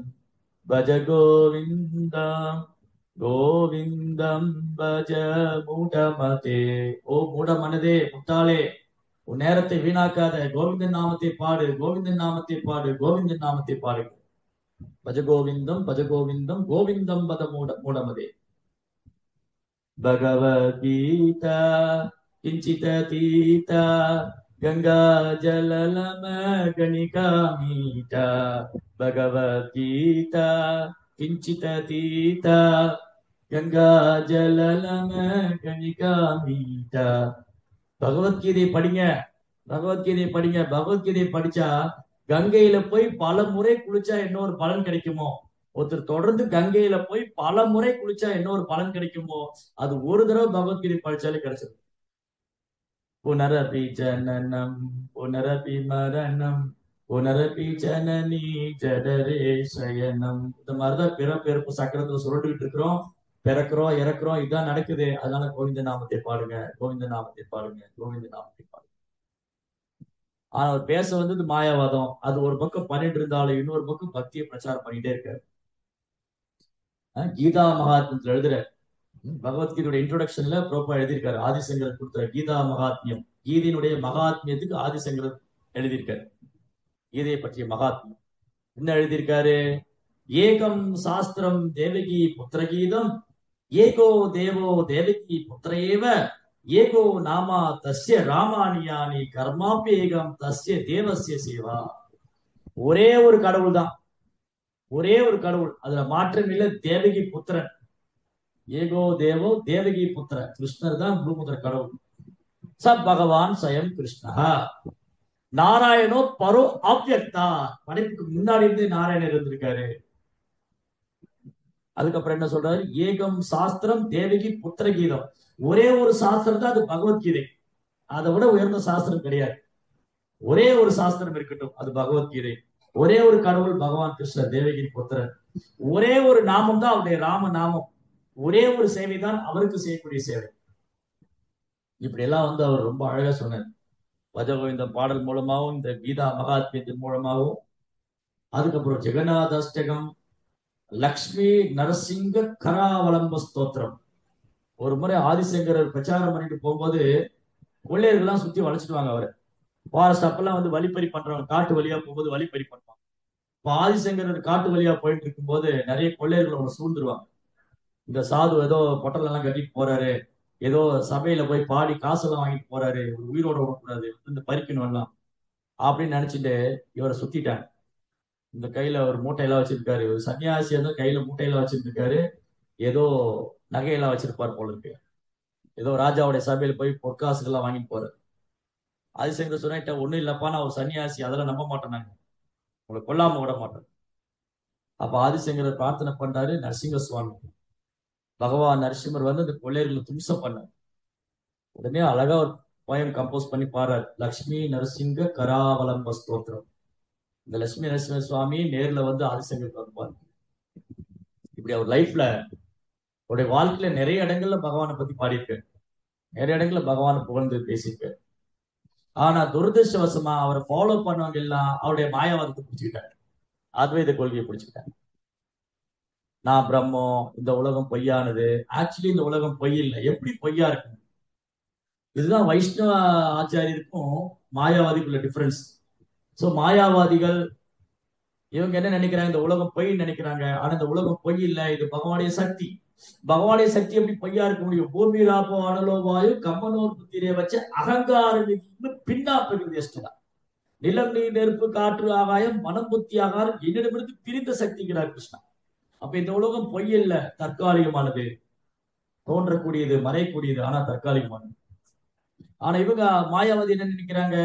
பஜ கோவிந்தம், கோவிந்தம் பஜ மூடமதே. ஓ மூட மனதே, முட்டாளே, உன் நேரத்தை வீணாக்காத, கோவிந்தன் நாமத்தை பாடு, கோவிந்தன் நாமத்தை பாடு, கோவிந்தன் நாமத்தை பாடு. பஜ கோவிந்தம், பஜ கோவிந்தம், கோவிந்தம் பத மூடமதே. பகவத்கீதா கிஞ்சித தீதா, கங்கா ஜலலம கணிகா மீட்டா. பகவத்கீதா கிஞ்சித தீதா, கங்கா ஜலலம கணிகா மீட்டா. பகவத்கீதை படிங்க, பகவத்கீதை படிங்க. பகவத்கீதை படிச்சா கங்கையில போய் பல முறை குளிச்சா என்ன ஒரு பலன் கிடைக்குமோ, ஒருத்தர் தொடர்ந்து கங்கையில போய் பல முறை குளிச்சா என்ன ஒரு பலன் கிடைக்குமோ, அது ஒரு தடவை பகவத்கீதை படிச்சாலே கிடைச்சது. புனரபி ஜனனம் புனரபி மரணம் புனரபி ஜனனி ஜடரே சயனம். இந்த மாதிரிதான் பிறப்பு சக்கரத்துல சுருண்டுகிட்டு இருக்கிறோம், பிறக்கிறோம், இறக்குறோம், இதான் நடக்குது. அதனால கோவிந்த நாமத்தை பாடுங்க, கோவிந்த நாமத்தை பாடுங்க, கோவிந்த நாமத்தை பாடுங்க. ஆனா அவர் பேச மாயாவாதம், அது ஒரு பக்கம் பண்ணிட்டு இருந்தாலும் இன்னொரு பக்கம் பக்தியை பிரச்சாரம் பண்ணிட்டே இருக்காரு. கீதா மகாத்மியத்துல எழுதுற, பகவத்கீதையோட இன்ட்ரோடக்ஷன்ல ப்ரோப்பா எழுதியிருக்காரு. ஆதிசங்கர் கொடுத்த கீதா மகாத்மியம், கீதையினுடைய மகாத்மியத்துக்கு ஆதிசங்கர் எழுதியிருக்காரு. கீதையை பற்றிய மகாத்மியம் என்ன எழுதியிருக்காரு? ஏகம் சாஸ்திரம் தேவகி புத்திரகீதம், ஏகோ தேவோ தேவகி புத்திரேவ, ஏகோ நாமா தஸ்ய ராமானியானி கர்மாபேகம் தஸ்ய தேவசிய சேவா. ஒரே ஒரு கடவுள் தான், ஒரே ஒரு கடவுள், அதுல மாற்றம் இல்லை. தேவகி புத்திரன், ஏகோ தேவோ தேவகி புத்திர, கிருஷ்ணர் தான் பூமுத்திர கடவுள். சப் பகவான் சயம் கிருஷ்ணா, நாராயணோ பரோ அவ்யக்தா, படைப்புக்கு முன்னாடி இருந்து நாராயணர் இருந்திருக்காரு. அதுக்கப்புறம் என்ன சொல்றாரு? ஏகம் சாஸ்திரம் தேவகி புத்திர கீதம், ஒரே ஒரு சாஸ்திரம் தான், அது பகவத்கீதை. அதை விட உயர்ந்த சாஸ்திரம் கிடையாது. ஒரே ஒரு சாஸ்திரம் இருக்கட்டும், அது பகவத்கீதை. ஒரே ஒரு கடவுள் பகவான் கிருஷ்ணர், தேவகி புத்திரன். ஒரே ஒரு நாமம் தான் அவருடைய ராம நாமம். ஒரே ஒரு சேவை தான் அவருக்கு செய்யக்கூடிய சேவை. இப்படி எல்லாம் அவர் ரொம்ப அழகா சொன்னார். பஜகோவிந்த பாடல் மூலமாகவும், இந்த கீதா மகாத்மியத்தின் மூலமாகவும், அதுக்கப்புறம் ஜெகநாத அஷ்டகம், லக்ஷ்மி நரசிங்க கராவலம்ப ஸ்தோத்திரம். ஒரு முறை ஆதிசங்கரர் பிரச்சாரம் பண்ணிட்டு போகும்போது கொள்ளையர்கள்லாம் சுத்தி வளைச்சிடுவாங்க அவரை. ஃபாரஸ்ட் அப்பெல்லாம் வழிப்பறி பண்றவங்க, காட்டு வழியா போகும்போது வழிப்பறி பண்ணுவாங்க. இப்போ ஆதிசங்கரர் காட்டு வழியா போயிட்டு இருக்கும் போது நிறைய கொள்ளையர்கள் அவரை சூழ்ந்துருவாங்க. இந்த சாது ஏதோ பொட்டல் எல்லாம் கட்டிட்டு போறாரு, ஏதோ சபையில போய் பாடி காசெல்லாம் வாங்கிட்டு போறாரு, உயிரோட விடக்கூடாது, பறிக்கணும் எல்லாம் அப்படின்னு நினைச்சிட்டு இவரை சுத்திட்டாங்க. இந்த கையில ஒரு மூட்டையெல்லாம் வச்சிருக்காரு. ஒரு சன்னியாசி வந்து கையில மூட்டையெல்லாம் வச்சிருக்காரு. ஏதோ நகையெல்லாம் வச்சிருப்பார் போல இருக்கு. ஏதோ ராஜாவுடைய சபையில போய் பொற்காசுகள்லாம் வாங்கிட்டு போறாரு. ஆதிசங்கர் சொன்ன ஒண்ணும் இல்லப்பா, நான் ஒரு சன்னியாசி, அதெல்லாம் நம்ப மாட்டேன், நாங்க உங்களை கொல்லாம விட மாட்டோம். அப்ப ஆதிசங்கர் பிரார்த்தனை பண்றாரு நரசிங்க சுவாமி. பகவான் நரசிம்மர் வந்து இந்த கொள்ளையர்களை தும்சம் பண்ண உடனே அழகா ஒரு போயம் கம்போஸ் பண்ணி பாடுறாரு. லக்ஷ்மி நரசிங்க கராவலம்ப ஸ்தோத்திரம். இந்த லட்சுமி நரசிம்ம சுவாமி நேர்ல வந்து ஆதிசங்கருக்கு வருவார். இப்படி அவர் லைஃப்ல, அவருடைய வாழ்க்கையில நிறைய இடங்கள்ல பகவானை பத்தி பாடியிருக்காரு. நிறைய இடங்கள்ல பகவானை புகழ்ந்து பேசியிருக்காரு. ஆனா துரதிருஷ்டவசமா அவரை ஃபாலோ பண்ணவங்க எல்லாம் அவருடைய மாயாவாதத்தை பிடிச்சுக்கிட்டாங்க. அத்வைத கொள்கையை பிடிச்சுக்கிட்டாங்க. நான் பிரம்மம், இந்த உலகம் பொய்யானது. ஆக்சுவலி இந்த உலகம் பொய் இல்லை. எப்படி பொய்யா இருக்கு? இதுதான் வைஷ்ணவ ஆச்சாரியருக்கும் மாயாவாதிக்குள்ள டிஃபரன்ஸ். சோ மாயாவாதிகள் இவங்க என்ன நினைக்கிறாங்க? இந்த உலகம் பொய் நினைக்கிறாங்க. ஆனா இந்த உலகம் பொய் இல்லை, இது பகவானுடைய சக்தி. பகவானுடைய சக்தி எப்படி பொய்யா இருக்க முடியும்? பூமி ராபோ அனலோவாயு கம்மனோர் புத்திரை வச்சு அகங்காரம் பின்னா பிரகிருதி. நிலம் நீர் நெருப்பு காற்று ஆகாயம் மனம் புத்தி ஆகாரம் என்னிடமிருந்து பிரிந்த சக்திங்கிறார் கிருஷ்ணா. அப்ப இந்த உலகம் பொய் இல்ல, தற்காலிகமானது, தோன்றக்கூடியது, மறையக்கூடியது, ஆனா தற்காலிகமானது. ஆனா இவங்க மாயாவதி என்ன நினைக்கிறாங்க?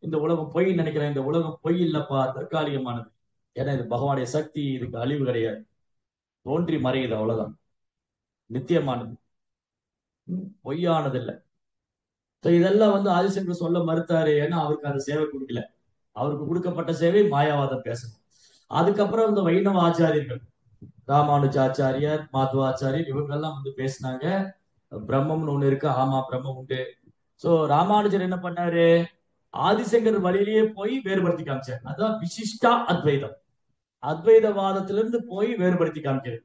இந்த உலகம் பொய் நினைக்கிறாங்க. இந்த உலகம் பொய் இல்லப்பா, தற்காலிகமானது. ஏன்னா இது பகவானுடைய சக்தி, இதுக்கு அழிவு கிடையாது, தோன்றி மறையுது, அவ்வளவுதான், நித்தியமானது, பொய்யானது இல்லை. இதெல்லாம் வந்து ஆதிசங்கர் சொல்ல மறுத்தாரு. ஏன்னா அவருக்கு அந்த சேவை கொடுக்கல. அவருக்கு கொடுக்கப்பட்ட சேவை மாயாவாதம் பேசணும். அதுக்கப்புறம் இந்த வைணவ ஆச்சாரியர்கள் ராமானுஜாச்சாரியர், மாத்வாச்சாரியர், இவங்கெல்லாம் வந்து பேசினாங்க. பிரம்மம்னு ஒண்ணு இருக்கு. ஆமா, பிரம்மம் உண்டு. சோ ராமானுஜர் என்ன பண்ணாரு? ஆதிசங்கர் வழியிலேயே போய் வேறுபடுத்தி காமிச்சார். அதான் விசிஷ்டா அத்வைதம். அத்வைதவாதத்திலிருந்து போய் வேறுபடுத்தி காமிக்கிறது.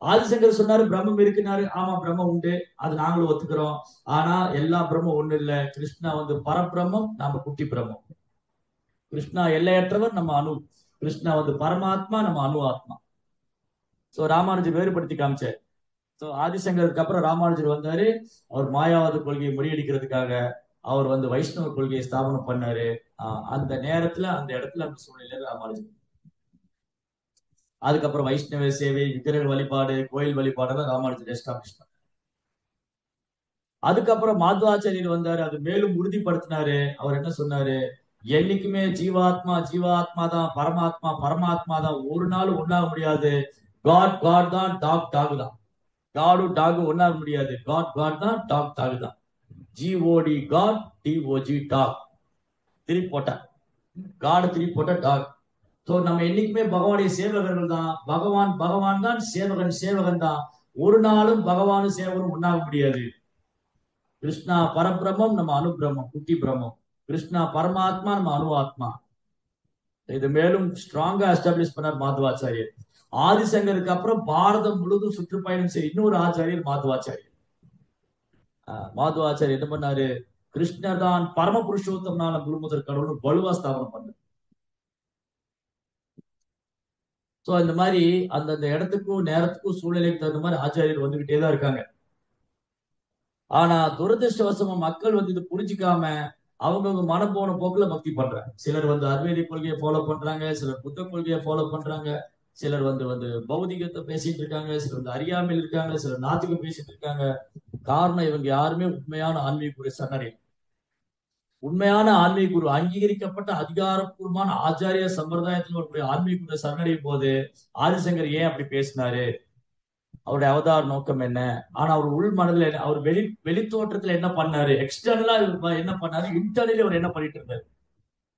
ஆதிசங்கர் சொன்னாரு பிரம்மம் இருக்குனாரு. ஆமா, பிரம்மம் உண்டு, அது நாங்களும் ஒத்துக்கிறோம். ஆனா எல்லா பிரம்மம் ஒண்ணு இல்ல. கிருஷ்ணா வந்து பரபிரம்மம், நாம குட்டி பிரம்மம். கிருஷ்ணா எல்லையற்றவர், நம்ம அணு. கிருஷ்ணா வந்து பரமாத்மா, நம்ம அணு ஆத்மா. சோ ராமானுஜர் வேறுபடுத்தி காமிச்சார். சோ ஆதிசங்கருக்கு அப்புறம் ராமானுஜர் வந்தாரு. அவர் மாயாவாத கொள்கையை முறியடிக்கிறதுக்காக அவர் வந்து வைஷ்ணவ கொள்கையை ஸ்தாபனம் பண்ணாரு. அந்த நேரத்துல, அந்த இடத்துல, அந்த சூழ்நிலையில ராமானுஜர். அதுக்கப்புறம் வைஷ்ணவ சேவை, விக்கிரக வழிபாடு, கோயில் வழிபாடெல்லாம் ராமானுஜர் எஸ்டாப்ளிஷ் பண்ணார். அதுக்கப்புறம் மாத்வாச்சாரியர் வந்தாரு. அது மேலும் உறுதிப்படுத்தினாரு. அவர் என்ன சொன்னாரு? என்னைக்குமே ஜீவாத்மா ஜீவாத்மா தான், பரமாத்மா பரமாத்மா தான், ஒரு நாள் ஒண்ணாக முடியாது. காட் காட் தான், டாக் டாக் தான். காடும் டாக் ஒண்ணாக முடியாது. காட் காட் தான், டாக் டாக் தான். ஜிஓடி காட், டிஓஜி டாக். திருப்பி போட்டா காடு, திருப்பி போட்டா டாக். சோ நம்ம என்னைக்குமே பகவானுடைய சேவகர்கள் தான். பகவான் பகவான் தான், சேவகன் சேவகன் தான். ஒரு நாளும் பகவானும் சேவகனும் ஒண்ணாக முடியாது. கிருஷ்ணா பரபிரம்மம், நம்ம அணு பிரம்மம், குட்டி பிரம்மம். கிருஷ்ணா பரமாத்மா, நம்ம அணு ஆத்மா. இது மேலும் ஸ்ட்ராங்கா எஸ்டாப்ளிஷ் பண்ணார் மாதவாச்சாரியர். ஆதிசங்கருக்கு அப்புறம் பாரதம் முழுதும் சுற்றுப்பயணம் செய்ய இன்னொரு ஆச்சாரியர் மாதவாச்சாரியர். மாதவாச்சாரியர் என்ன பண்ணாரு? கிருஷ்ணர் தான் பரம புருஷோத்தமனான முழுமுதற் கடவுள் வலுவா ஸ்தாபனம் பண்ணார். சோ இந்த மாதிரி அந்தந்த இடத்துக்கும் நேரத்துக்கும் சூழ்நிலைக்கு தகுந்த மாதிரி ஆச்சாரியர் வந்துகிட்டே தான் இருக்காங்க. ஆனா துரதிருஷ்டவசமா மக்கள் வந்து இது புரிஞ்சுக்காம அவங்கவுங்க மனம் போன போக்குல பக்தி பண்றாங்க. சிலர் வந்து அத்வைத கொள்கையை ஃபாலோ பண்றாங்க, சிலர் புத்த கொள்கையை ஃபாலோ பண்றாங்க, சிலர் வந்து வந்து பௌதிகத்தை பேசிட்டு இருக்காங்க, சிலர் வந்து அறியாமையில் இருக்காங்க, சிலர் நாத்துக்கு பேசிட்டு இருக்காங்க. காரணம், இவங்க யாருமே உண்மையான ஆன்மீக குரு சன்னடை. உண்மையான ஆன்மீக குரு, அங்கீகரிக்கப்பட்ட அதிகாரப்பூர்வமான ஆச்சாரிய சம்பிரதாயத்தில் ஒரு ஆன்மீக குரு சரணடையும் போது ஆதிசங்கர் ஏன் அப்படி பேசினாரு? அவருடைய அவதார நோக்கம் என்ன? ஆனா அவர் உள் மனதில் என்ன, அவர் வெளி தோற்றத்துல என்ன பண்ணாரு? எக்ஸ்டர்னலா என்ன பண்ணாரு? இன்டர்னலி அவர் என்ன பண்ணிட்டு இருந்தாரு?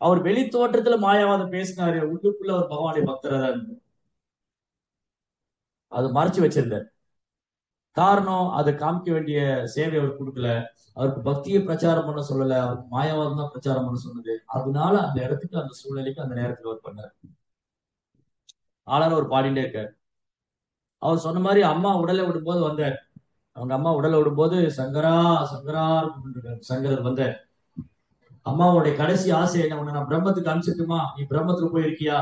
அவர் வெளி தோற்றத்துல மாயாவாதம் பேசினாரு, உள்ளுக்குள்ள அவர் பகவானுடைய பக்தரா தான் இருந்தார். அது மறைச்சு வச்சிருந்தார். காரணம், அதை காமிக்க வேண்டிய சேவை அவர் கொடுக்கல. அவருக்கு பக்தியை பிரச்சாரம் பண்ண சொல்லல, அவருக்கு மாயாவாதம் தான் பிரச்சாரம் பண்ண சொன்னது. அதனால அந்த இடத்துக்கு, அந்த சூழ்நிலைக்கு, அந்த நேரத்துல அவர் பண்ணார். ஆளான ஒரு பாடிண்டே இருக்காரு. அவர் சொன்ன மாதிரி அம்மா உடலை விடும்போது வந்தார். அவங்க அம்மா உடலை விடும்போது சங்கரா சங்கரா சங்கரர் வந்தார். அம்மாவுடைய கடைசி ஆசை என்ன? ஒண்ணு, நான் பிரம்மத்துக்கு அனுப்பிச்சிட்டுமா, நீ பிரம்மத்துக்கு போயிருக்கியா?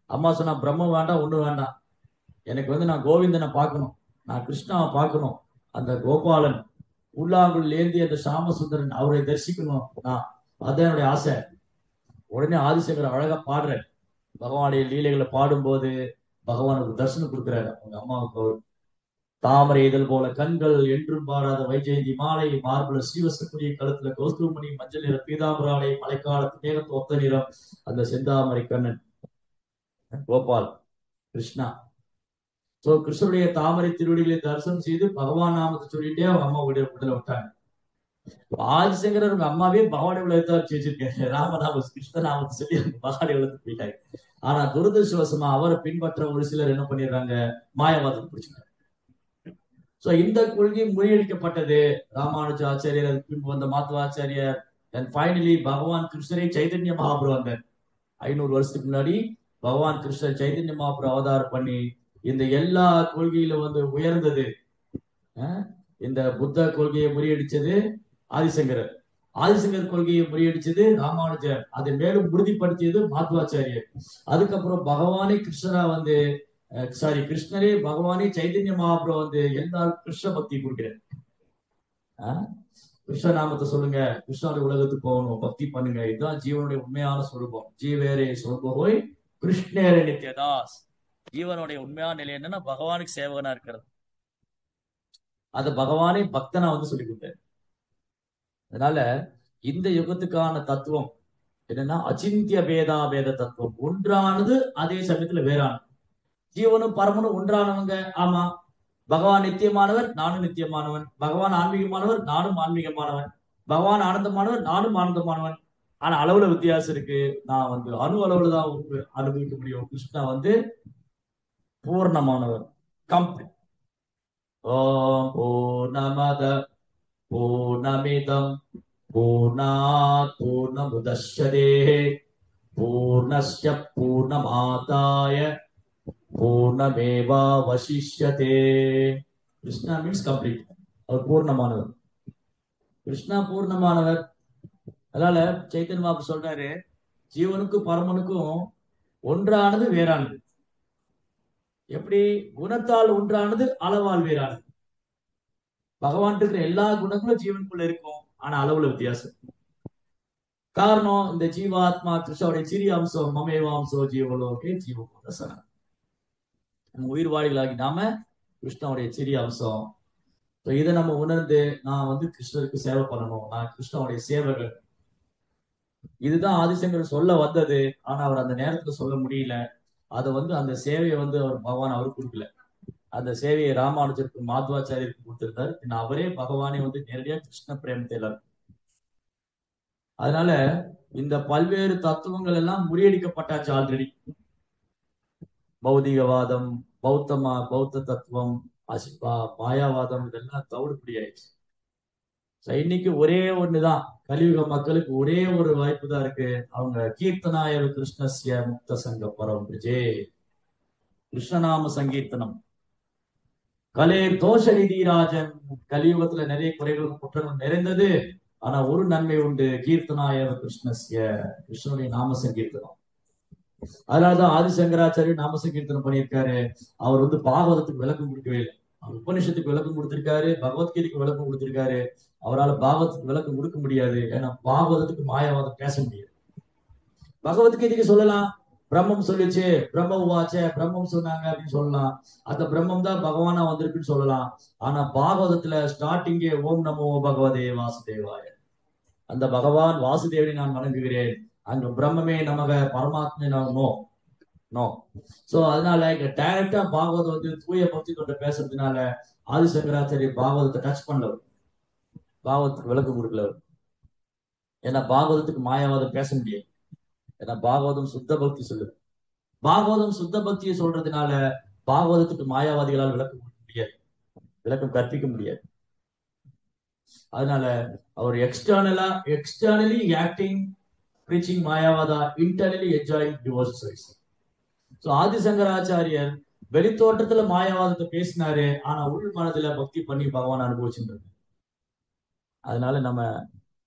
அம்மா சொன்னா, பிரம்மம் வேண்டாம், ஒண்ணு வேண்டாம். எனக்கு வந்து நான் கோவிந்தனை பார்க்கணும், நான் கிருஷ்ணாவை பார்க்கணும், அந்த கோபாலன் உள்ளாங்குள் ஏந்தி அந்த சாமசுந்தரன் அவரை தரிசிக்கணும், நான் அதான் என்னுடைய ஆசை. உடனே ஆதிசங்கர் அழகா பாடுற, பகவானுடைய லீலைகளை பாடும்போது பகவானுக்கு தரிசனம் கொடுக்குறாரு அவங்க அம்மாவுக்கு. அவர் தாமரை இதழ் போல கண்கள், என்றும் பாராத வைஜெயந்தி மாலை, மார்புல ஸ்ரீவஸ்தக்குரிய கழுத்துல கௌஸ்துவமணி, மஞ்சள் நிற பீதாம்பராடை, மழைக்காலத்து மேகத்து ஒத்த நிறம் அந்த செந்தாமரை கண்ணன் கோபால் கிருஷ்ணா. சோ கிருஷ்ணனுடைய தாமரை திருவடிகளை தரிசனம் செய்து பகவான் நாமத்தை சொல்லிட்டே அவங்க அம்மா விடுதலை விட்டாங்க. ஆதிசங்கரர் உங்க அம்மாவே பகவானை உலகத்தை வச்சு வச்சிருக்காரு. ராமநாம கிருஷ்ண நாமத்தை சொல்லி அவங்க பகவானை உலகத்துக்கு போயிட்டாங்க. ஆனா துரதிருஷ்டவசமா அவரை பின்பற்ற ஒரு சிலர் என்ன பண்ணிடுறாங்க, மாயவாதத்தை பிடிச்சிட்டாங்க. சோ இந்த கொள்கை முறியடிக்கப்பட்டது. ராமானுஜ ஆச்சாரியர், அதுக்கு பின்பு வந்த மாதவாச்சாரியர், அண்ட் ஃபைனலி பகவான் கிருஷ்ணரை சைதன்ய மகாபுரு வந்தார். 500 வருஷத்துக்கு முன்னாடி பகவான் கிருஷ்ணர் சைதன்ய மகாபுரு அவதாரம் பண்ணி இந்த எல்லா கொள்கையில வந்து உயர்ந்தது. இந்த புத்த கொள்கையை முறியடிச்சது ஆதிசங்கரர், ஆதிசங்கர் கொள்கையை முறியடிச்சது ராமானுஜர், அதை மேலும் உறுதிப்படுத்தியது மாத்வாச்சாரியர். அதுக்கப்புறம் பகவானே கிருஷ்ணரா வந்து கிருஷ்ணரே பகவானே சைதன்ய மகாபுரு வந்து எல்லாரும் கிருஷ்ண பக்தி கொடுக்கிறார். கிருஷ்ண நாமத்தை சொல்லுங்க, கிருஷ்ணனுடைய உலகத்துக்கு போகணும், பக்தி பண்ணுங்க, இதுதான் ஜீவனுடைய உண்மையான சொரூபம். ஜீவேரே சொரூபோய் கிருஷ்ணேரே நித்யதாஸ். ஜீவனுடைய உண்மையான நிலை என்னன்னா பகவானுக்கு சேவகனா இருக்கிறது. அது பகவானே பக்தனா வந்து சொல்லி கொடுத்தாரு. அதனால இந்த யுகத்துக்கான தத்துவம் என்னன்னா அச்சிந்திய பேதா பேத தத்துவம். ஒன்றானது அதே சமயத்துல வேறானது. ஜீவனும் பரமனும் ஒன்றானவங்க. ஆமா, பகவான் நித்தியமானவர், நானும் நித்தியமானவன். பகவான் ஆன்மீகமானவர், நானும் ஆன்மீகமானவன். பகவான் ஆனந்தமானவர், நானும் ஆனந்தமானவன். ஆனா அளவுல வித்தியாசம் இருக்கு. நான் வந்து அணு அளவுல தான் அனுபவிக்க முடியும். கிருஷ்ணா வந்து பூர்ணமானவர், கம்ப்ளீட். ஓம் பூர்ணமத பூர்ணமிதம் பூர்ணாத் பூர்ணமுதச்யதே பூர்ணஸ்ய பூர்ணமாதாய பூர்ணமேவாவசிஷ்யதே. Krishna means complete. அவர் பூர்ணமானவர். கிருஷ்ணா பூர்ணமானவர். அதனால சைத்தன்ய மகாபுரு சொல்றாரு, ஜீவனுக்கும் பரமனுக்கும் ஒன்றானது வேறானது. எப்படி? குணத்தால் ஒன்றானது, அளவால் வேறானது. பகவான் இருக்கிற எல்லா குணங்களும் ஜீவனுக்குள்ள இருக்கும், ஆனா அளவுல வித்தியாசம். காரணம், இந்த ஜீவாத்மா கிருஷ்ணனுடைய சிறிய அம்சம். மமேவாம்சோ ஜீவலோகே ஜீவபூதசன. நம்ம உயிர்வாழிகளாகி நாம கிருஷ்ணனுடைய சிறிய அம்சம். இதை நம்ம உணர்ந்து நான் வந்து கிருஷ்ணருக்கு சேவை பண்ணணும், நான் கிருஷ்ணனுடைய சேவகன். இதுதான் ஆதிசங்கர் சொல்ல வந்தது. ஆனா அவர் அந்த நேரத்துல சொல்ல முடியல. அதை வந்து அந்த சேவையை வந்து அவர் பகவான் அவருக்கு கொடுக்கல. அந்த சேவையை ராமானுஜருக்கு மாத்வாச்சாரியருக்கு கொடுத்திருந்தார். அவரே பகவானே வந்து நேரடியா கிருஷ்ண பிரேமத்தை எல்லாரும். அதனால இந்த பல்வேறு தத்துவங்கள் எல்லாம் முறியடிக்கப்பட்டாச்சு ஆல்ரெடி. பௌதிகவாதம், பௌத்த தத்துவம், மாயாவாதம், இதெல்லாம் தவிடுபடி ஆயிடுச்சு. இன்னைக்கு ஒரே ஒண்ணுதான், கலியுக மக்களுக்கு ஒரே ஒரு வாய்ப்பு தான் இருக்கு. அவங்க கீர்த்தனாய கிருஷ்ணஸ்ய முக்த சங்க பரம் விஜே, கிருஷ்ணநாம சங்கீர்த்தனம். கலே தோஷ நிதிராஜன். கலியுகத்துல நிறைய குறைகளும் குற்றங்கள் நிறைந்தது. ஆனா ஒரு நன்மை உண்டு, கீர்த்தனாய கிருஷ்ணஸ்ய, கிருஷ்ணனுடைய நாம சங்கீர்த்தனம். அதனாலதான் ஆதிசங்கராச்சாரியர் நாம சங்கீர்த்தனம் பண்ணியிருக்காரு. அவர் வந்து பாகவதத்துக்கு விளக்கம் கொடுக்கவே இல்லை. அவர் உபனிஷத்துக்கு விளக்கம் கொடுத்திருக்காரு, பகவத்கீதைக்கு விளக்கம் கொடுத்திருக்காரு. அவரால் பாகவத்துக்கு விளக்கம் கொடுக்க முடியாது. ஏன்னா பாகவதத்துக்கு மாயாவாதம் பேச முடியாது. பகவத்கீதைக்கு சொல்லலாம், பிரம்மம் சொல்லிச்சு, பிரம்ம உவாச்ச, பிரம்மம் சொன்னாங்க அப்படின்னு சொல்லலாம். அந்த பிரம்மம் தான் பகவானா வந்திருக்குன்னு சொல்லலாம். ஆனா பாகவதத்துல ஸ்டார்டிங்கே ஓம் நமோ பகவதே வாசுதேவாய, அந்த பகவான் வாசுதேவனை நான் வணங்குகிறேன், அங்க பிரம்மமே நமக பரமாத்மே நோ நோ. சோ அதனால இங்க டைரக்டா பாகவதம் வந்து தூய பக்தி கொண்டு பேசுறதுனால ஆதிசங்கராச்சாரியர் பாகவதத்தை டச் பண்ணல, பாகவத்துக்கு விளக்கம் கொடுக்கல. ஏன்னா பாகவதத்துக்கு மாயாவாதம் பேச முடியாது. ஏன்னா பாகவதம் சுத்த பக்தி சொல்லுது. பாகவதம் சுத்த பக்தியை சொல்றதுனால பாகவதத்துக்கு மாயாவாதிகளால் விளக்கம் கொடுக்க முடியாது, விளக்கம் கற்பிக்க முடியாது. அதனால அவர் எக்ஸ்டர்னலி ஆக்டிங் preaching மாயாவாதா, internally enjoying divorce service. So ஆதிசங்கராச்சாரியர் வெளித்தோட்டத்துல மாயாவாதத்தை பேசினாரு, ஆனா உள் மனதுல பக்தி பண்ணி பகவான் அனுபவிச்சுட்டு. அதனால நம்ம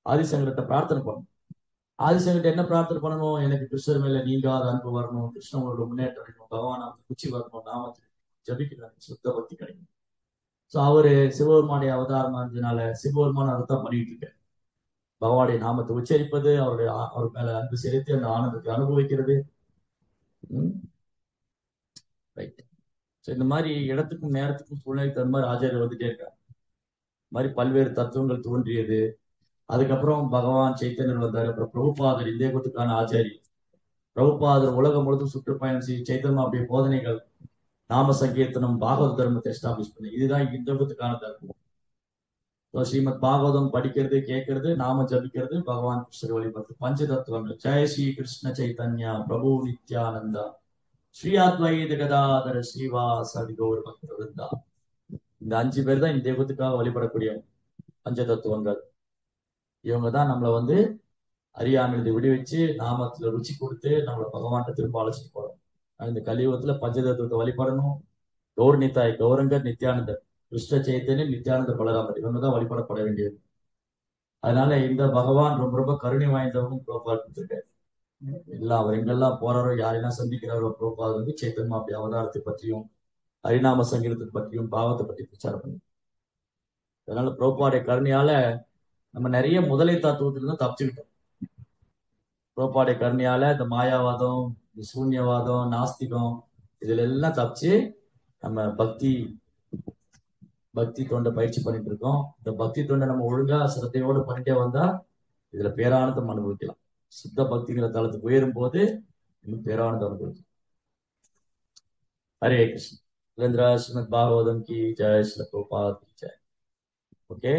ஆதிசங்கரத்தை பிரார்த்தனை பண்ணணும். ஆதிசங்கர்ட்ட என்ன பிரார்த்தனை பண்ணணும்? எனக்கு கிருஷ்ணர் மேல நீங்காத அன்பு வரணும், கிருஷ்ணனோட முன்னேற்றம் வேணும், பகவான் குச்சி வரணும், நாமத்துக்கு ஜபிக்கிறாங்க, சுத்த பக்தி கிடைக்கும். சோ அவரு சிவபெருமானுடைய அவதாரமா இருந்ததுனால சிவபெருமான் அதை தான் பண்ணிட்டு இருக்காரு. பகவானுடைய நாமத்தை உச்சரிப்பது, அவர் மேல அன்பு செலுத்தி அந்த ஆனந்தத்தை அனுபவிக்கிறது. ரைட். ஸோ இந்த மாதிரி இடத்துக்கும் நேரத்துக்கும் சூழ்நிலைக்கு தகுந்த மாதிரி ஆச்சாரியர் வந்துட்டே இருக்காங்க. இந்த மாதிரி பல்வேறு தத்துவங்கள் தோன்றியது. அதுக்கப்புறம் பகவான் சைத்தன்யர் வந்தார். அப்புறம் பிரபுபாதர் இந்திய கூத்துக்கான ஆச்சாரி. பிரபுபாதர் உலகம் முழுவதும் சுற்றுப்பயணம் செய்து சைத்தன்யம் அப்படிய போதனைகள், நாம சங்கீர்த்தனம், பாகவத தர்மத்தை எஸ்டாப்ளிஷ் பண்ணி, இதுதான் இந்த யுகத்துக்கான தர்மம். ஸ்ரீமத் பாகவதம் படிக்கிறது, கேட்கறது, நாம ஜபிக்கிறது, பகவான் கிருஷ்ணர் வழிபடுறது, பஞ்ச தத்துவங்கள். ஜெய ஸ்ரீ கிருஷ்ண சைத்தன்யா பிரபு நித்யானந்தா ஸ்ரீ அத்வைத கதாதர ஸ்ரீவாசதி கௌர பக்தவிருந்தா. இந்த 5 பேர் தான் இந்த யுகத்துக்காக வழிபடக்கூடிய பஞ்ச தத்துவங்கள். இவங்க தான் நம்மளை வந்து அறியாமையிலிருந்து விடுவிச்சு நாமத்துல ருச்சி கொடுத்து நம்மளை பகவான்கிட்ட திரும்ப அழைச்சிட்டு போறோம். இந்த கலியுகத்துல பஞ்ச தத்துவத்தை வழிபடணும். கௌர் நித்தாய், கௌரங்கர், நித்யானந்தர், கிருஷ்ண சைத்தன்யன், நித்யானந்தர், பலராமர், இவங்க தான் வழிபடப்பட வேண்டியது. அதனால இந்த பகவான் ரொம்ப ரொம்ப கருணை வாய்ந்தவரும் புரோபால் கொடுத்திருக்காரு. எல்லாம் அவர் எங்கெல்லாம் போறாரோ, யாரெல்லாம் சந்திக்கிறாரோ, புரோபால் வந்து சைத்தன்மா அப்படி அவதாரத்தை பற்றியும் ஹரிநாம சங்கீதத்தை பற்றியும் பாவத்தை பற்றி பிரச்சாரம் பண்ணி. அதனால புரோபாடைய கருணையால நம்ம நிறைய முதலை தத்துவத்திலிருந்து தப்பிச்சுக்கிட்டோம். புரோபாடைய கருணையால இந்த மாயாவாதம், இந்த சூன்யவாதம், நாஸ்திகம், இதுல எல்லாம் தப்பிச்சு நம்ம பக்தி தொண்டை பயிற்சி பண்ணிட்டு இருக்கோம். இந்த பக்தி தொண்டை நம்ம ஒழுங்கா சிரத்தையோடு பண்ணிட்டே வந்தா இதுல பேரானந்தம் அனுபவிக்கலாம். சுத்த பக்திங்கிற தளத்துக்கு உயரும் போது இன்னும் பேரானந்தம் அனுபவிக்கலாம். ஹரே கிருஷ்ண. ஸ்ரீமத் பாகவதம் கி ஜெய், ஸ்ரீல பிரபுபாத் கி ஜெய். ஓகே.